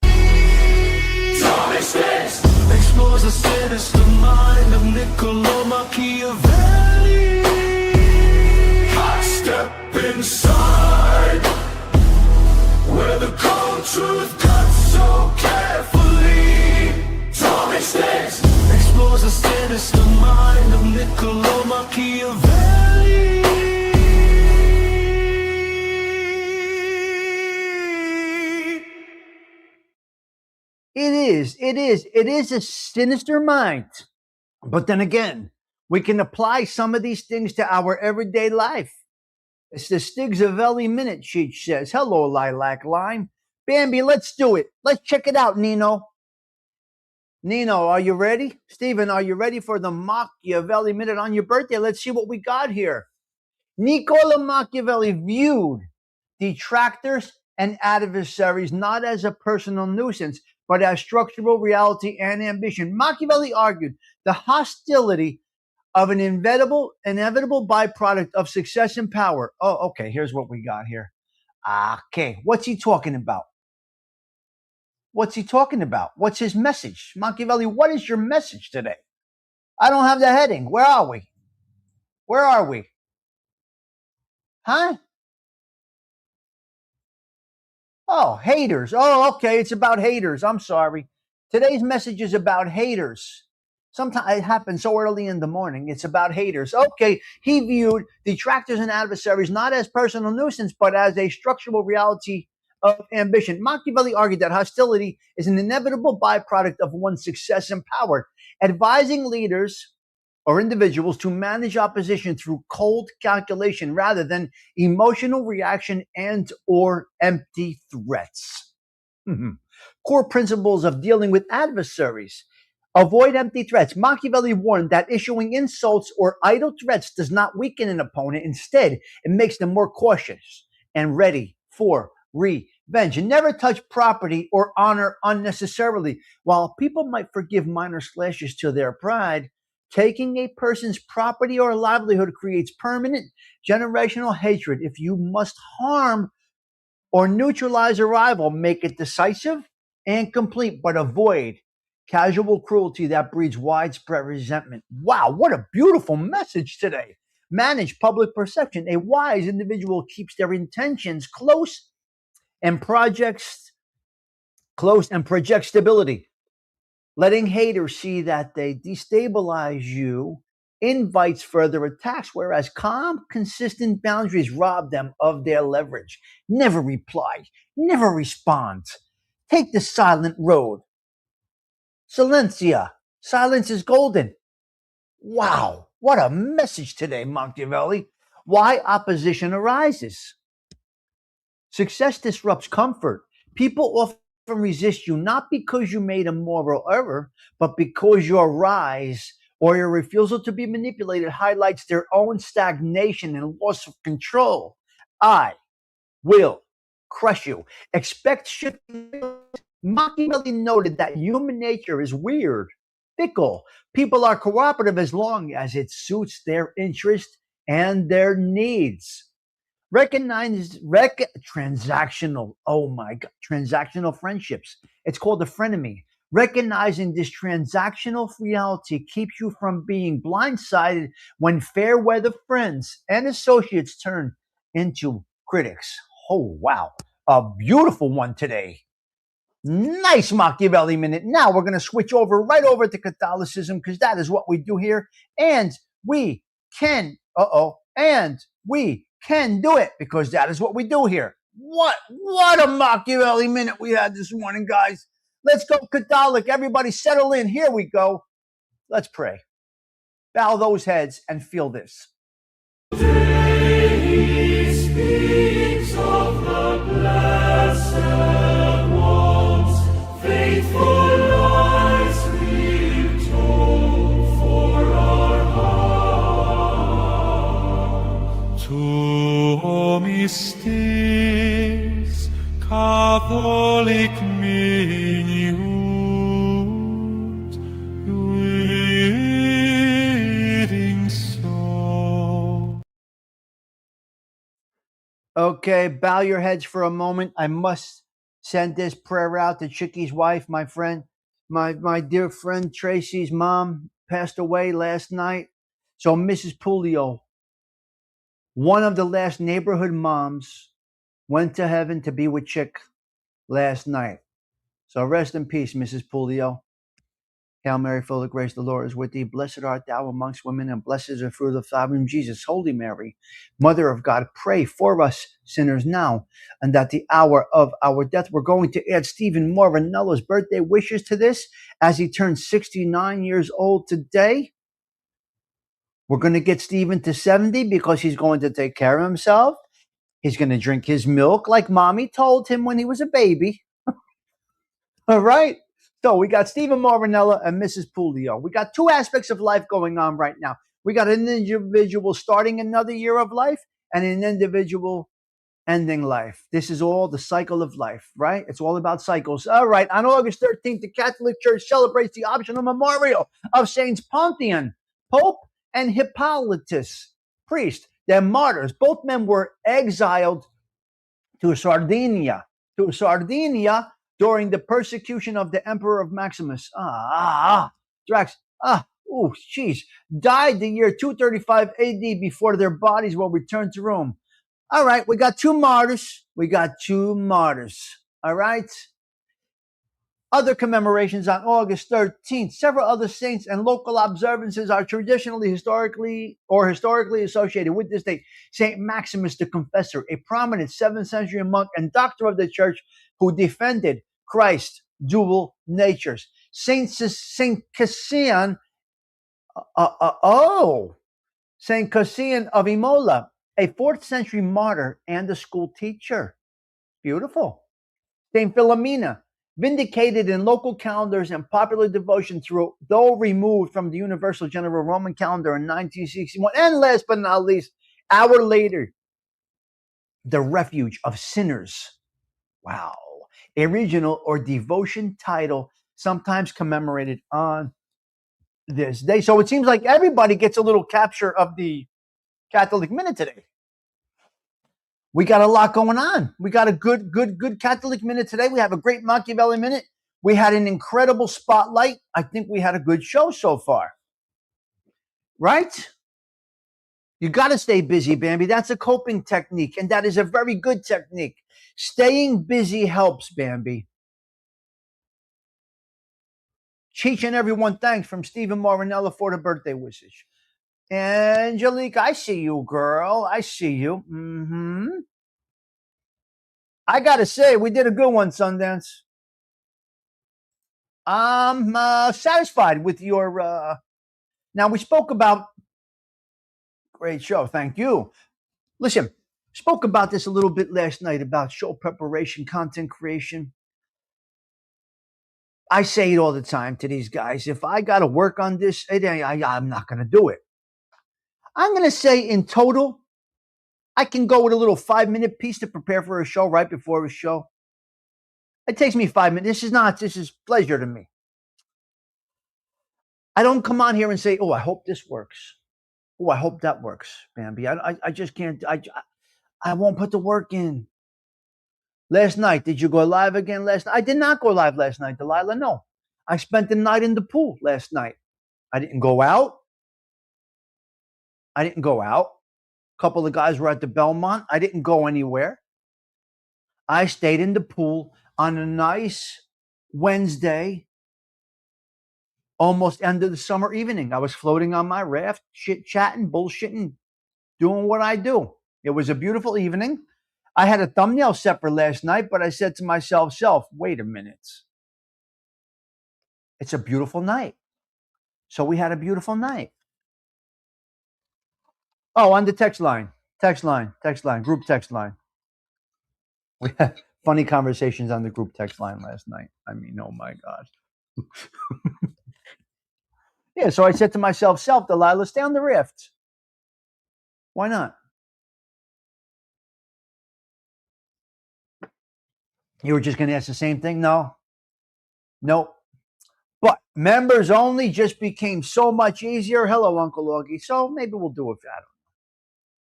Tommy Stigs explores the sinister mind of Niccolo Machiavelli. Step inside where the cold truth cuts so carefully. Tommy sinister mind of Niccolo Machiavelli. It is a sinister mind. But then again, we can apply some of these things to our everyday life. It's the Stigs Minute sheet says. Hello, Lilac Lime. Bambi, let's do it. Let's check it out, Nino. Nino, are you ready? Steven, are you ready for the Machiavelli Minute on your birthday? Let's see what we got here. Niccolo Machiavelli viewed detractors and adversaries not as a personal nuisance, but as structural reality and ambition. Machiavelli argued the hostility of an inevitable byproduct of success and power. Oh, okay, here's what we got here. Okay, what's he talking about? What's he talking about? What's his message? Machiavelli, what is your message today? I don't have the heading. Where are we? Where are we? Huh? Oh, haters. Oh, okay. It's about haters. I'm sorry. Today's message is about haters. Sometimes it happens so early in the morning. It's about haters. Okay. He viewed detractors and adversaries not as personal nuisance, but as a structural reality of ambition. Machiavelli argued that hostility is an inevitable byproduct of one's success and power, advising leaders or individuals to manage opposition through cold calculation rather than emotional reaction and or empty threats. Core principles of dealing with adversaries. Avoid empty threats. Machiavelli warned that issuing insults or idle threats does not weaken an opponent. Instead, it makes them more cautious and ready for revenge. And never touch property or honor unnecessarily. While people might forgive minor slashes to their pride, taking a person's property or livelihood creates permanent generational hatred. If you must harm or neutralize a rival, make it decisive and complete, but avoid casual cruelty that breeds widespread resentment. Wow, what a beautiful message today. Manage public perception. A wise individual keeps their intentions close and projects stability. Letting haters see that they destabilize you invites further attacks, whereas calm, consistent boundaries rob them of their leverage. Never reply, never respond. Take the silent road. Silencia. Silence is golden. Wow, what a message today, Machiavelli. Why opposition arises. Success disrupts comfort. People often resist you not because you made a moral error, but because your rise or your refusal to be manipulated highlights their own stagnation and loss of control. I will crush you. Expect shifting. Machiavelli noted that human nature is weird, fickle. People are cooperative as long as it suits their interest and their needs. Transactional. Oh my God, transactional friendships. It's called a frenemy. Recognizing this transactional reality keeps you from being blindsided when fair weather friends and associates turn into critics. Oh wow, a beautiful one today. Nice Machiavelli minute. Now we're going to switch right over to Catholicism because that is what we do here. And we and we can do it because that is what we do here. What a Machiavelli minute we had this morning, guys. Let's go Catholic. Everybody settle in. Here we go. Let's pray. Bow those heads and feel this. He speaks of the blessed ones, faithful lives we've told for our heart. To mystes Catholic minute, reading so. Okay, bow your heads for a moment. I must send this prayer out to Chicky's wife, my friend, my dear friend Tracy's mom passed away last night. So Mrs. Pulio, one of the last neighborhood moms, went to heaven to be with Chick last night. So rest in peace, Mrs. Pulio. Hail Mary, full of grace, the Lord is with thee. Blessed art thou amongst women, and blessed is the fruit of thy womb, Jesus. Holy Mary, Mother of God, pray for us sinners now and at the hour of our death. We're going to add Stephen Morvinello's birthday wishes to this as he turns 69 years old today. We're going to get Stephen to 70 because he's going to take care of himself. He's going to drink his milk like mommy told him when he was a baby. All right. So we got Stephen Morvinella and Mrs. Pulio. We got two aspects of life going on right now. We got an individual starting another year of life and an individual ending life. This is all the cycle of life, right? It's all about cycles. All right. On August 13th, the Catholic Church celebrates the optional memorial of Saints Pontian, Pope, and Hippolytus, priest. They're martyrs. Both men were exiled to Sardinia during the persecution of the Emperor of Maximus. Drax. Jeez. Died the year 235 AD before their bodies were returned to Rome. All right, we got two martyrs. All right. Other commemorations on August 13th. Several other saints and local observances are traditionally, historically associated with this date. Saint Maximus the Confessor, a prominent 7th century monk and doctor of the church who defended Christ's dual natures. Saint Cassian, Saint Cassian of Imola, a 4th century martyr and a school teacher. Beautiful. Saint Philomena, vindicated in local calendars and popular devotion though removed from the Universal General Roman calendar in 1961. And last but not least, hour later, the refuge of sinners. Wow. A regional or devotion title sometimes commemorated on this day. So it seems like everybody gets a little capture of the Catholic Minute today. We got a lot going on. We got a good Catholic Minute today. We have a great Machiavelli Minute. We had an incredible spotlight. I think we had a good show so far. Right? You got to stay busy, Bambi. That's a coping technique, and that is a very good technique. Staying busy helps, Bambi. Cheech and everyone, thanks from Stephen Morinella for the birthday wishes. Angelique, I see you, girl. I see you. I got to say, we did a good one, Sundance. I'm satisfied with your... Now, we spoke about... Great show. Thank you. Listen, spoke about this a little bit last night about show preparation, content creation. I say it all the time to these guys. If I got to work on this, I'm not going to do it. I'm going to say in total, I can go with a little 5-minute piece to prepare for a show right before a show. It takes me 5 minutes. This is pleasure to me. I don't come on here and say, I hope this works. I hope that works, Bambi. I just can't. I won't put the work in. Last night, did you go live again last night? I did not go live last night, Delilah. No. I spent the night in the pool last night. I didn't go out. A couple of guys were at the Belmont. I didn't go anywhere. I stayed in the pool on a nice Wednesday, almost end of the summer evening. I was floating on my raft, chit-chatting, bullshitting, doing what I do. It was a beautiful evening. I had a thumbnail set for last night, but I said to myself, wait a minute. It's a beautiful night. So we had a beautiful night. Oh, on the text line, group text line. We had funny conversations on the group text line last night. I mean, oh my God. Yeah, so I said to myself, Delilah, stay on the rift. Why not? You were just going to ask the same thing? No. Nope. But members only just became so much easier. Hello, Uncle Augie. So maybe we'll do it. I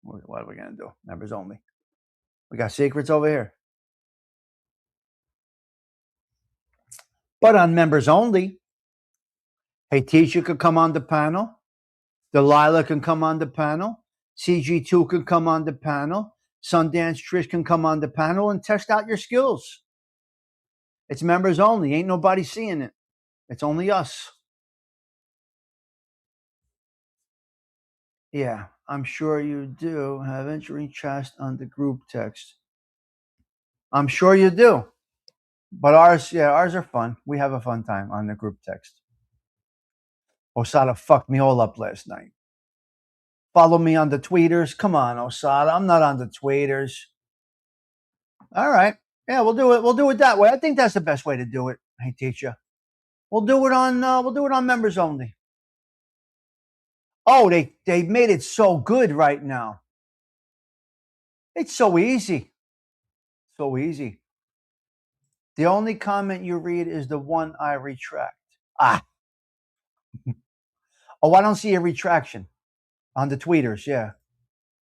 don't know. What are we going to do? Members only. We got secrets over here. But on members only, hey, Tisha could come on the panel. Delilah can come on the panel. CG2 can come on the panel. Sundance Trish can come on the panel and test out your skills. It's members only. Ain't nobody seeing it. It's only us. Yeah, I'm sure you do have entering chest on the group text. I'm sure you do. But ours are fun. We have a fun time on the group text. Osada fucked me all up last night. Follow me on the tweeters. Come on, Osada. I'm not on the tweeters. All right. Yeah, we'll do it. We'll do it that way. I think that's the best way to do it. Hey, teacher. We'll do it on members only. Oh, they made it so good right now. It's so easy. So easy. The only comment you read is the one I retract. Ah. Oh, I don't see a retraction on the tweeters. Yeah,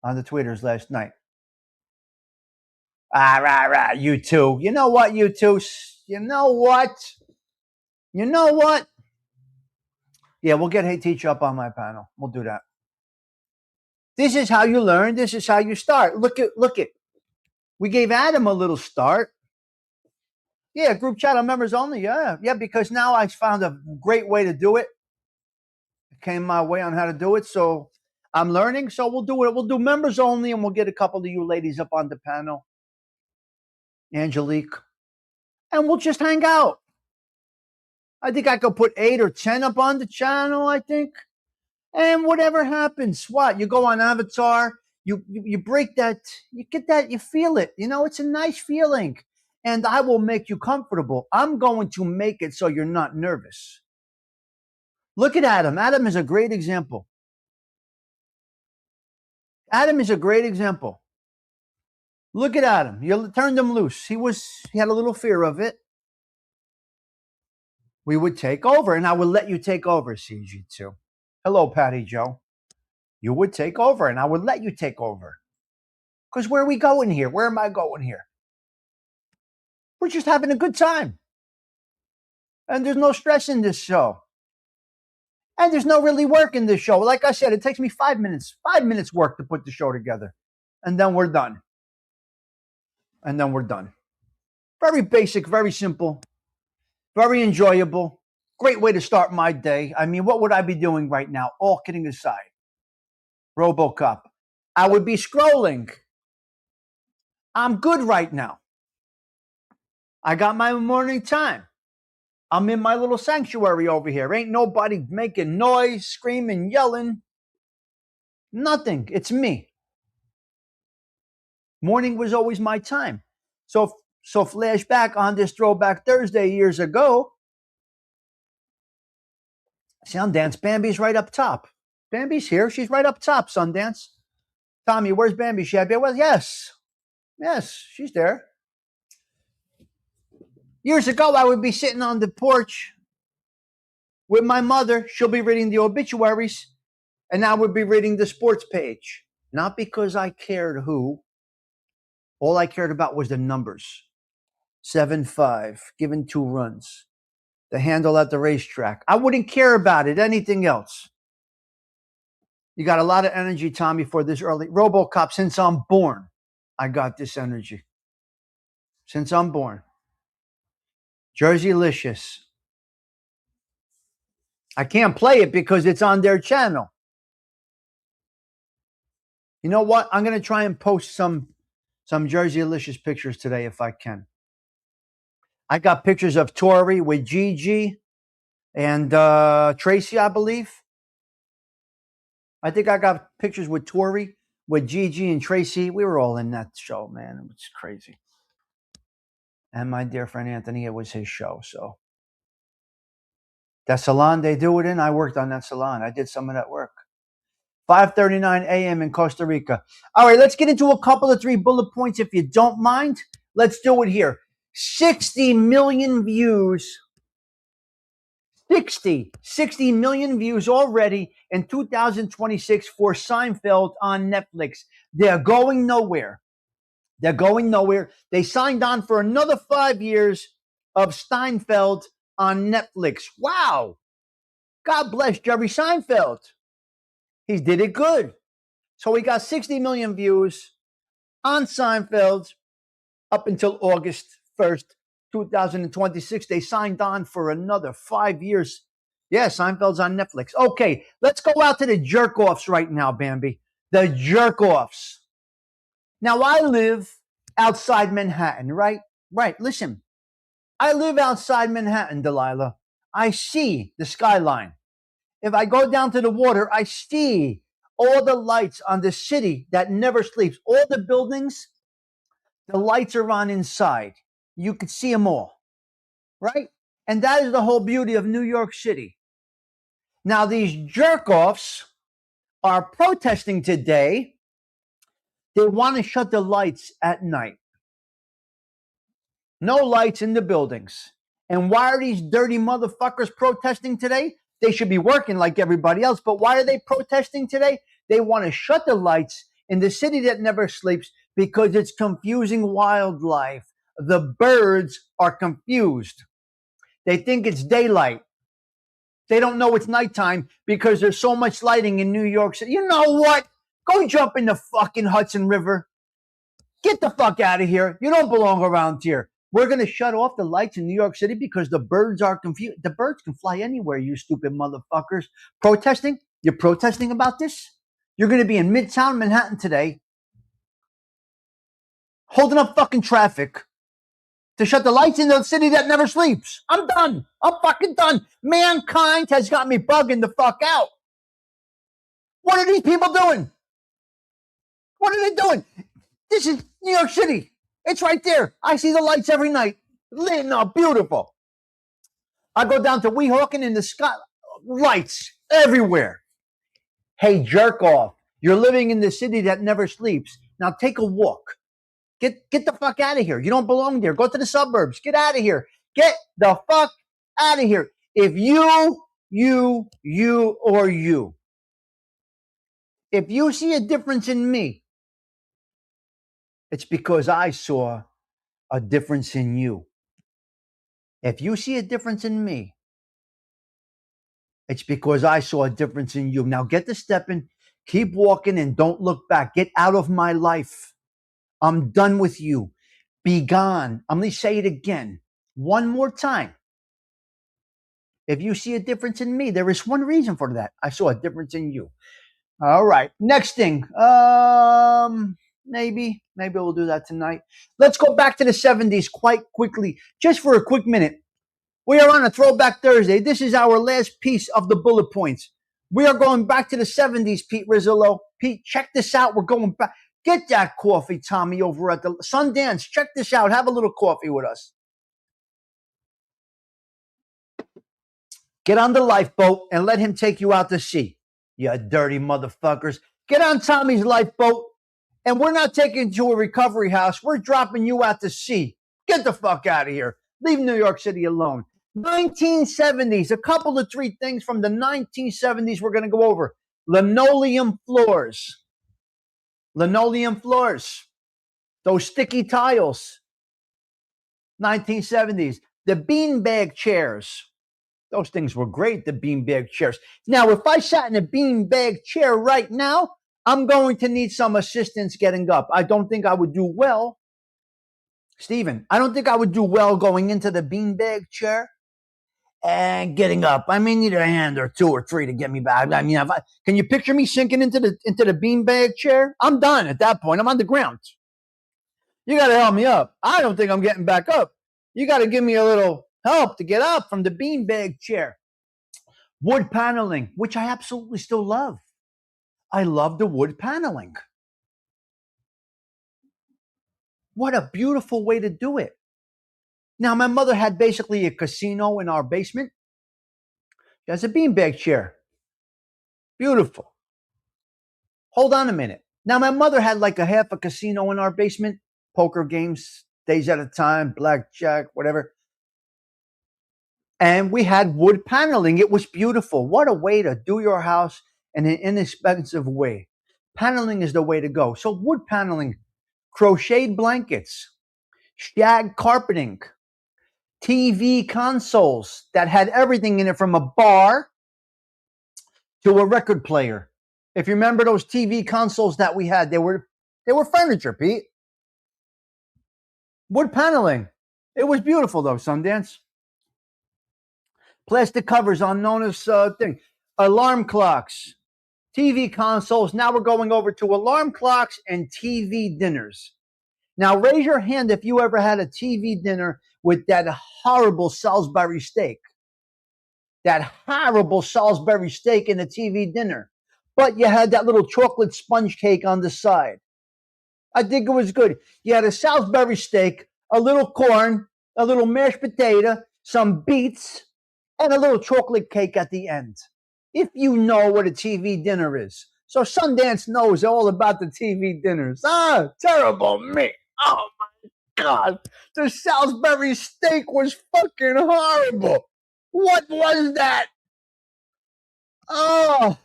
on the tweeters last night. Ah, rah, rah, you two. You know what, you two? You know what? You know what? Yeah, we'll get Hey Teacher up on my panel. We'll do that. This is how you learn. This is how you start. Look at. We gave Adam a little start. Yeah, group chat on members only. Yeah, because now I found a great way to do it. It came my way on how to do it, so I'm learning. So we'll do it. We'll do members only, and we'll get a couple of you ladies up on the panel. Angelique, and we'll just hang out. I think I could put 8 or 10 up on the channel, I think. And whatever happens, what? You go on Avatar, you break that, you get that, you feel it. You know, it's a nice feeling. And I will make you comfortable. I'm going to make it so you're not nervous. Look at Adam. Adam is a great example. Adam is a great example. Look at Adam. You turned him loose. He had a little fear of it. We would take over, and I would let you take over, CG2. Hello, Patty Joe. You would take over, and I would let you take over. Because where are we going here? Where am I going here? We're just having a good time. And there's no stress in this show. And there's no really work in this show. Like I said, it takes me 5 minutes. 5 minutes work to put the show together. And then we're done. Very basic, very simple, very enjoyable. Great way to start my day. I mean, what would I be doing right now? All kidding aside. RoboCop. I would be scrolling. I'm good right now. I got my morning time. I'm in my little sanctuary over here. Ain't nobody making noise, screaming, yelling. Nothing. It's me. Morning was always my time. So flashback on this Throwback Thursday years ago. Sundance, Bambi's right up top. Bambi's here. She's right up top, Sundance. Tommy, where's Bambi? She happy? Well, yes, she's there. Years ago, I would be sitting on the porch with my mother. She'll be reading the obituaries, and I would be reading the sports page. Not because I cared who. All I cared about was the numbers. 7-5, given 2 runs. The handle at the racetrack. I wouldn't care about it, anything else. You got a lot of energy, Tommy, for this early. RoboCop, since I'm born, I got this energy. Since I'm born. Jerseylicious. I can't play it because it's on their channel. You know what? I'm going to try and post some Jerseylicious pictures today if I can. I got pictures of Tori with Gigi and Tracy, I believe. I think I got pictures with Tori, with Gigi and Tracy. We were all in that show, man. It was crazy. And my dear friend Anthony, it was his show. So that salon they do it in, I worked on that salon. I did some of that work. 5:39 a.m. in Costa Rica. All right, let's get into a couple of 3 bullet points if you don't mind. Let's do it here. 60 million views. 60 million views already in 2026 for Seinfeld on Netflix. They're going nowhere. They signed on for another 5 years of Seinfeld on Netflix. Wow. God bless Jerry Seinfeld. He did it good. So we got 60 million views on Seinfeld up until August 1st, 2026. They signed on for another 5 years. Yeah, Seinfeld's on Netflix. Okay, let's go out to the jerk offs right now, Bambi. The jerk offs. Now, I live outside Manhattan, right? Right. Listen, I live outside Manhattan, Delilah. I see the skyline. If I go down to the water, I see all the lights on the city that never sleeps. All the buildings, the lights are on inside. You could see them all, right? And that is the whole beauty of New York City. Now, these jerk offs are protesting today. They want to shut the lights at night. No lights in the buildings. And why are these dirty motherfuckers protesting today? They should be working like everybody else. But why are they protesting today? They want to shut the lights in the city that never sleeps because it's confusing wildlife. The birds are confused. They think it's daylight. They don't know it's nighttime because there's so much lighting in New York City. You know what? Go jump in the fucking Hudson River. Get the fuck out of here. You don't belong around here. We're going to shut off the lights in New York City because the birds are confused. The birds can fly anywhere, you stupid motherfuckers. Protesting? You're protesting about this? You're going to be in Midtown Manhattan today, holding up fucking traffic to shut the lights in the city that never sleeps. I'm done. I'm fucking done. Mankind has got me bugging the fuck out. What are these people doing? What are they doing? This is New York City. It's right there. I see the lights every night. Lit up, beautiful. I go down to Weehawken in the sky. Lights everywhere. Hey, jerk off. You're living in the city that never sleeps. Now take a walk. Get the fuck out of here. You don't belong there. Go to the suburbs. Get out of here. Get the fuck out of here. If you, if you see a difference in me, it's because I saw a difference in you. If you see a difference in me, it's because I saw a difference in you. Now get to stepping, keep walking, and don't look back. Get out of my life. I'm done with you. Be gone. I'm going to say it again one more time. If you see a difference in me, there is one reason for that. I saw a difference in you. All right. Next thing. Maybe we'll do that tonight. Let's go back to the 70s quite quickly, just for a quick minute. We are on a Throwback Thursday. This is our last piece of the bullet points. We are going back to the 70s, Pete Rizzolo. Pete, check this out. We're going back. Get that coffee, Tommy, over at the Sundance. Check this out. Have a little coffee with us. Get on the lifeboat and let him take you out to sea. You dirty motherfuckers. Get on Tommy's lifeboat, and we're not taking you to a recovery house. We're dropping you out to sea. Get the fuck out of here. Leave New York City alone. 1970s, a couple of three things from the 1970s we're going to go over. Linoleum floors. Linoleum floors. Those sticky tiles. 1970s. The beanbag chairs. Those things were great, the beanbag chairs. Now, if I sat in a beanbag chair right now, I'm going to need some assistance getting up. I don't think I would do well. Stephen, I don't think I would do well going into the beanbag chair and getting up. I may need a hand or two or three to get me back. I mean, can you picture me sinking into the beanbag chair? I'm done at that point. I'm on the ground. You got to help me up. I don't think I'm getting back up. You got to give me a little help to get up from the beanbag chair. Wood paneling, which I absolutely still love. I love the wood paneling. What a beautiful way to do it. Now, my mother had basically a casino in our basement. She has a beanbag chair. Beautiful. Hold on a minute. Now, my mother had like a half a casino in our basement. Poker games, days at a time, blackjack, whatever. And we had wood paneling. It was beautiful. What a way to do your house in an inexpensive way. Paneling is the way to go. So wood paneling, crocheted blankets, shag carpeting, TV consoles that had everything in it from a bar to a record player. If you remember those TV consoles that we had, they were furniture, Pete. Wood paneling. It was beautiful though, Sundance. Plastic covers on known as thing. Alarm clocks, TV consoles. Now we're going over to alarm clocks and TV dinners. Now raise your hand if you ever had a TV dinner with that horrible Salisbury steak. That horrible Salisbury steak in a TV dinner. But you had that little chocolate sponge cake on the side. I think it was good. You had a Salisbury steak, a little corn, a little mashed potato, some beets, and a little chocolate cake at the end. If you know what a TV dinner is. So Sundance knows all about the TV dinners. Ah, terrible me. Oh my God. The Salisbury steak was fucking horrible. What was that? Oh.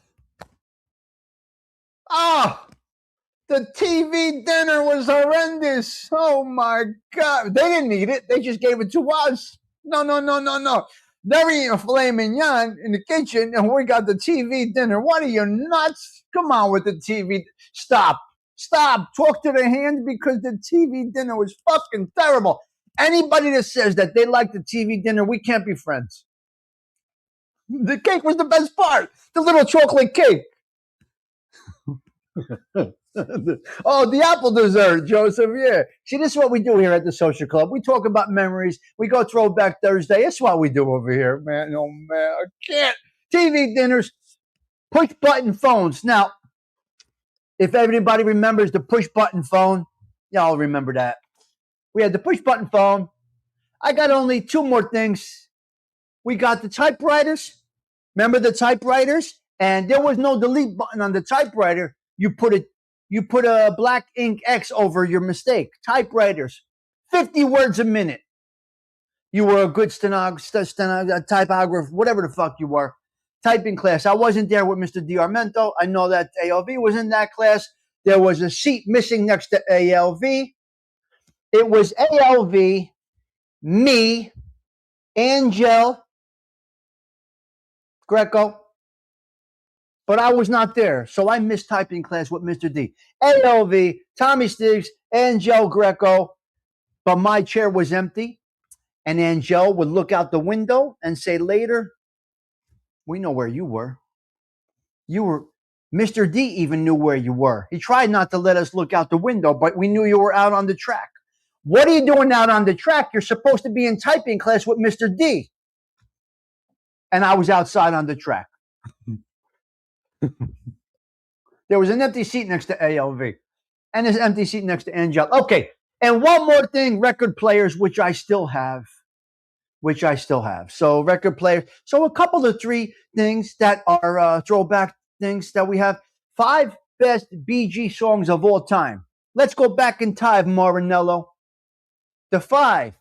Oh. The TV dinner was horrendous. Oh my God. They didn't eat it. They just gave it to us. No. They're eating filet mignon in the kitchen and we got the TV dinner. What are you nuts? Come on with the TV. Stop. Talk to the hand because the TV dinner was fucking terrible. Anybody that says that they like the TV dinner, we can't be friends. The cake was the best part. The little chocolate cake. Oh, the apple dessert, Joseph. Yeah. See, this is what we do here at the Social Club. We talk about memories. We go Throwback Thursday. That's what we do over here, man. Oh, man. I can't. TV dinners, push button phones. Now, if everybody remembers the push button phone, y'all remember that. We had the push button phone. I got only two more things. We got the typewriters. Remember the typewriters? And there was no delete button on the typewriter. You put a black ink X over your mistake. Typewriters, 50 words a minute. You were a good typographer, whatever the fuck you were. Typing class. I wasn't there with Mr. D. Armento. I know that ALV was in that class. There was a seat missing next to ALV. It was ALV, me, Angel, Greco. But I was not there, so I missed typing class with Mr. D. ALV, Tommy Stigs, Angel Greco, but my chair was empty, and Angel would look out the window and say later, we know where you were. Mr. D even knew where you were. He tried not to let us look out the window, but we knew you were out on the track. What are you doing out on the track? You're supposed to be in typing class with Mr. D. And I was outside on the track. There was an empty seat next to ALV and this empty seat next to Angel. Okay. And one more thing, record players, which I still have. So record players. So a couple of three things that are throwback things that we have. 5 best BG songs of all time. Let's go back in time, Marinello. The 5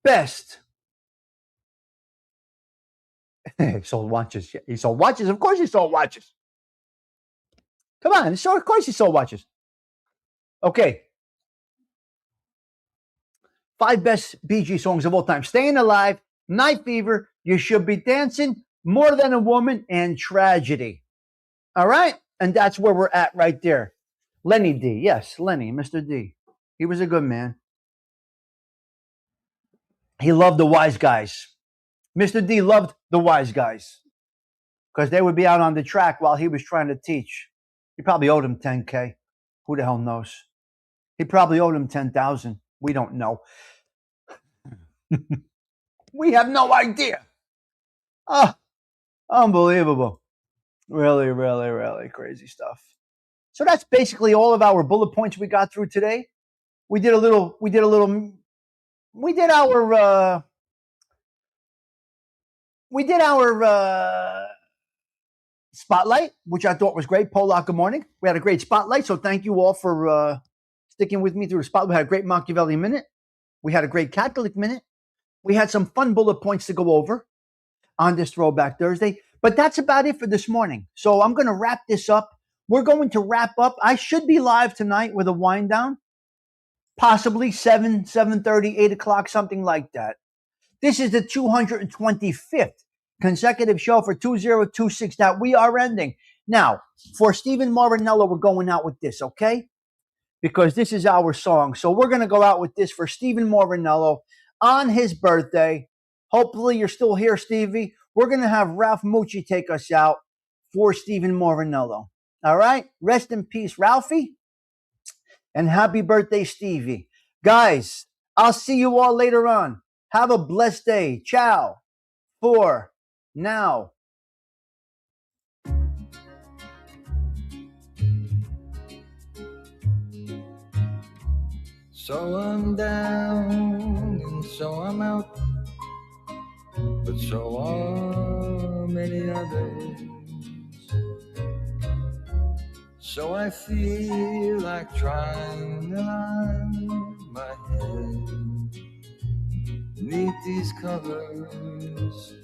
best. He sold watches. He sold watches. Of course he sold watches. Come on. Of course he sold watches. Okay. 5 best BG songs of all time. Staying Alive, Night Fever, You Should Be Dancing, More Than a Woman, and Tragedy. All right? And that's where we're at right there. Lenny D. Yes, Lenny, Mr. D. He was a good man. He loved the wise guys. Mr. D loved the wise guys because they would be out on the track while he was trying to teach. He probably owed him $10K. Who the hell knows? He probably owed him 10,000. We don't know. We have no idea. Oh, unbelievable. Really, really, really crazy stuff. So that's basically all of our bullet points we got through today. We did our spotlight, which I thought was great. Polak, good morning. We had a great spotlight, so thank you all for sticking with me through the spotlight. We had a great Machiavelli minute. We had a great Catholic minute. We had some fun bullet points to go over on this Throwback Thursday. But that's about it for this morning. So I'm going to wrap this up. We're going to wrap up. I should be live tonight with a wind down. Possibly 7:30, 8 o'clock, something like that. This is the 225th consecutive show for 2026 that we are ending. Now, for Stephen Marinello, we're going out with this, okay? Because this is our song. So we're going to go out with this for Stephen Marinello on his birthday. Hopefully, you're still here, Stevie. We're going to have Ralph Mucci take us out for Stephen Morinello. All right? Rest in peace, Ralphie. And happy birthday, Stevie. Guys, I'll see you all later on. Have a blessed day. Ciao. For now. So I'm down and so I'm out, but so are many others. So I feel like trying to line my head beneath these covers.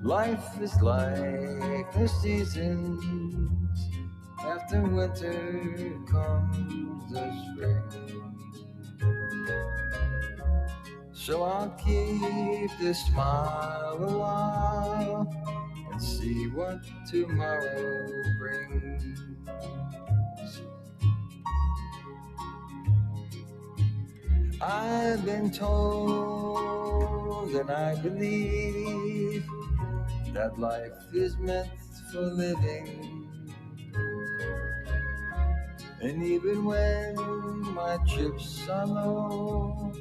Life is like the seasons. After winter comes the spring. So I'll keep this smile a while and see what tomorrow brings. I've been told and I believe that life is meant for living. And even when my chips are low,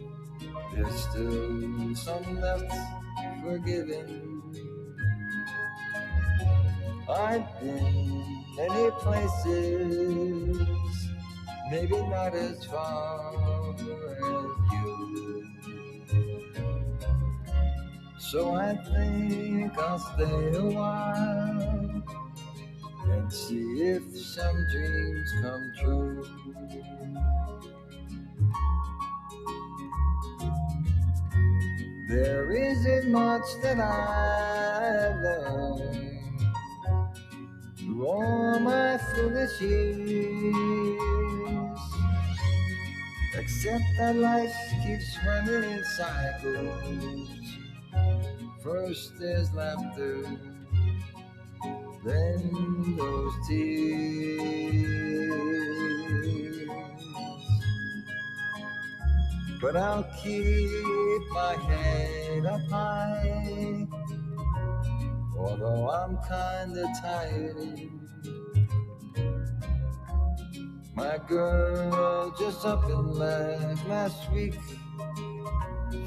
there's still some left for giving. I've been many places, maybe not as far as you. So I think I'll stay a while and see if some dreams come true. There isn't much that I've learned through all my foolish years, except that life keeps running in cycles. First there's laughter, then those tears. But I'll keep my head up high, although I'm kinda tired. My girl just up and left last week.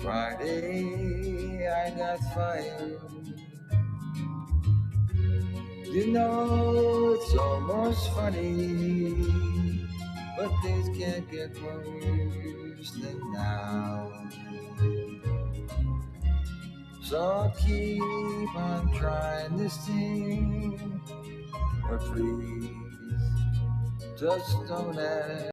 Friday I got fired. You know it's almost funny, but things can't get worse than now. So I'll keep on trying this thing, but please just don't ask.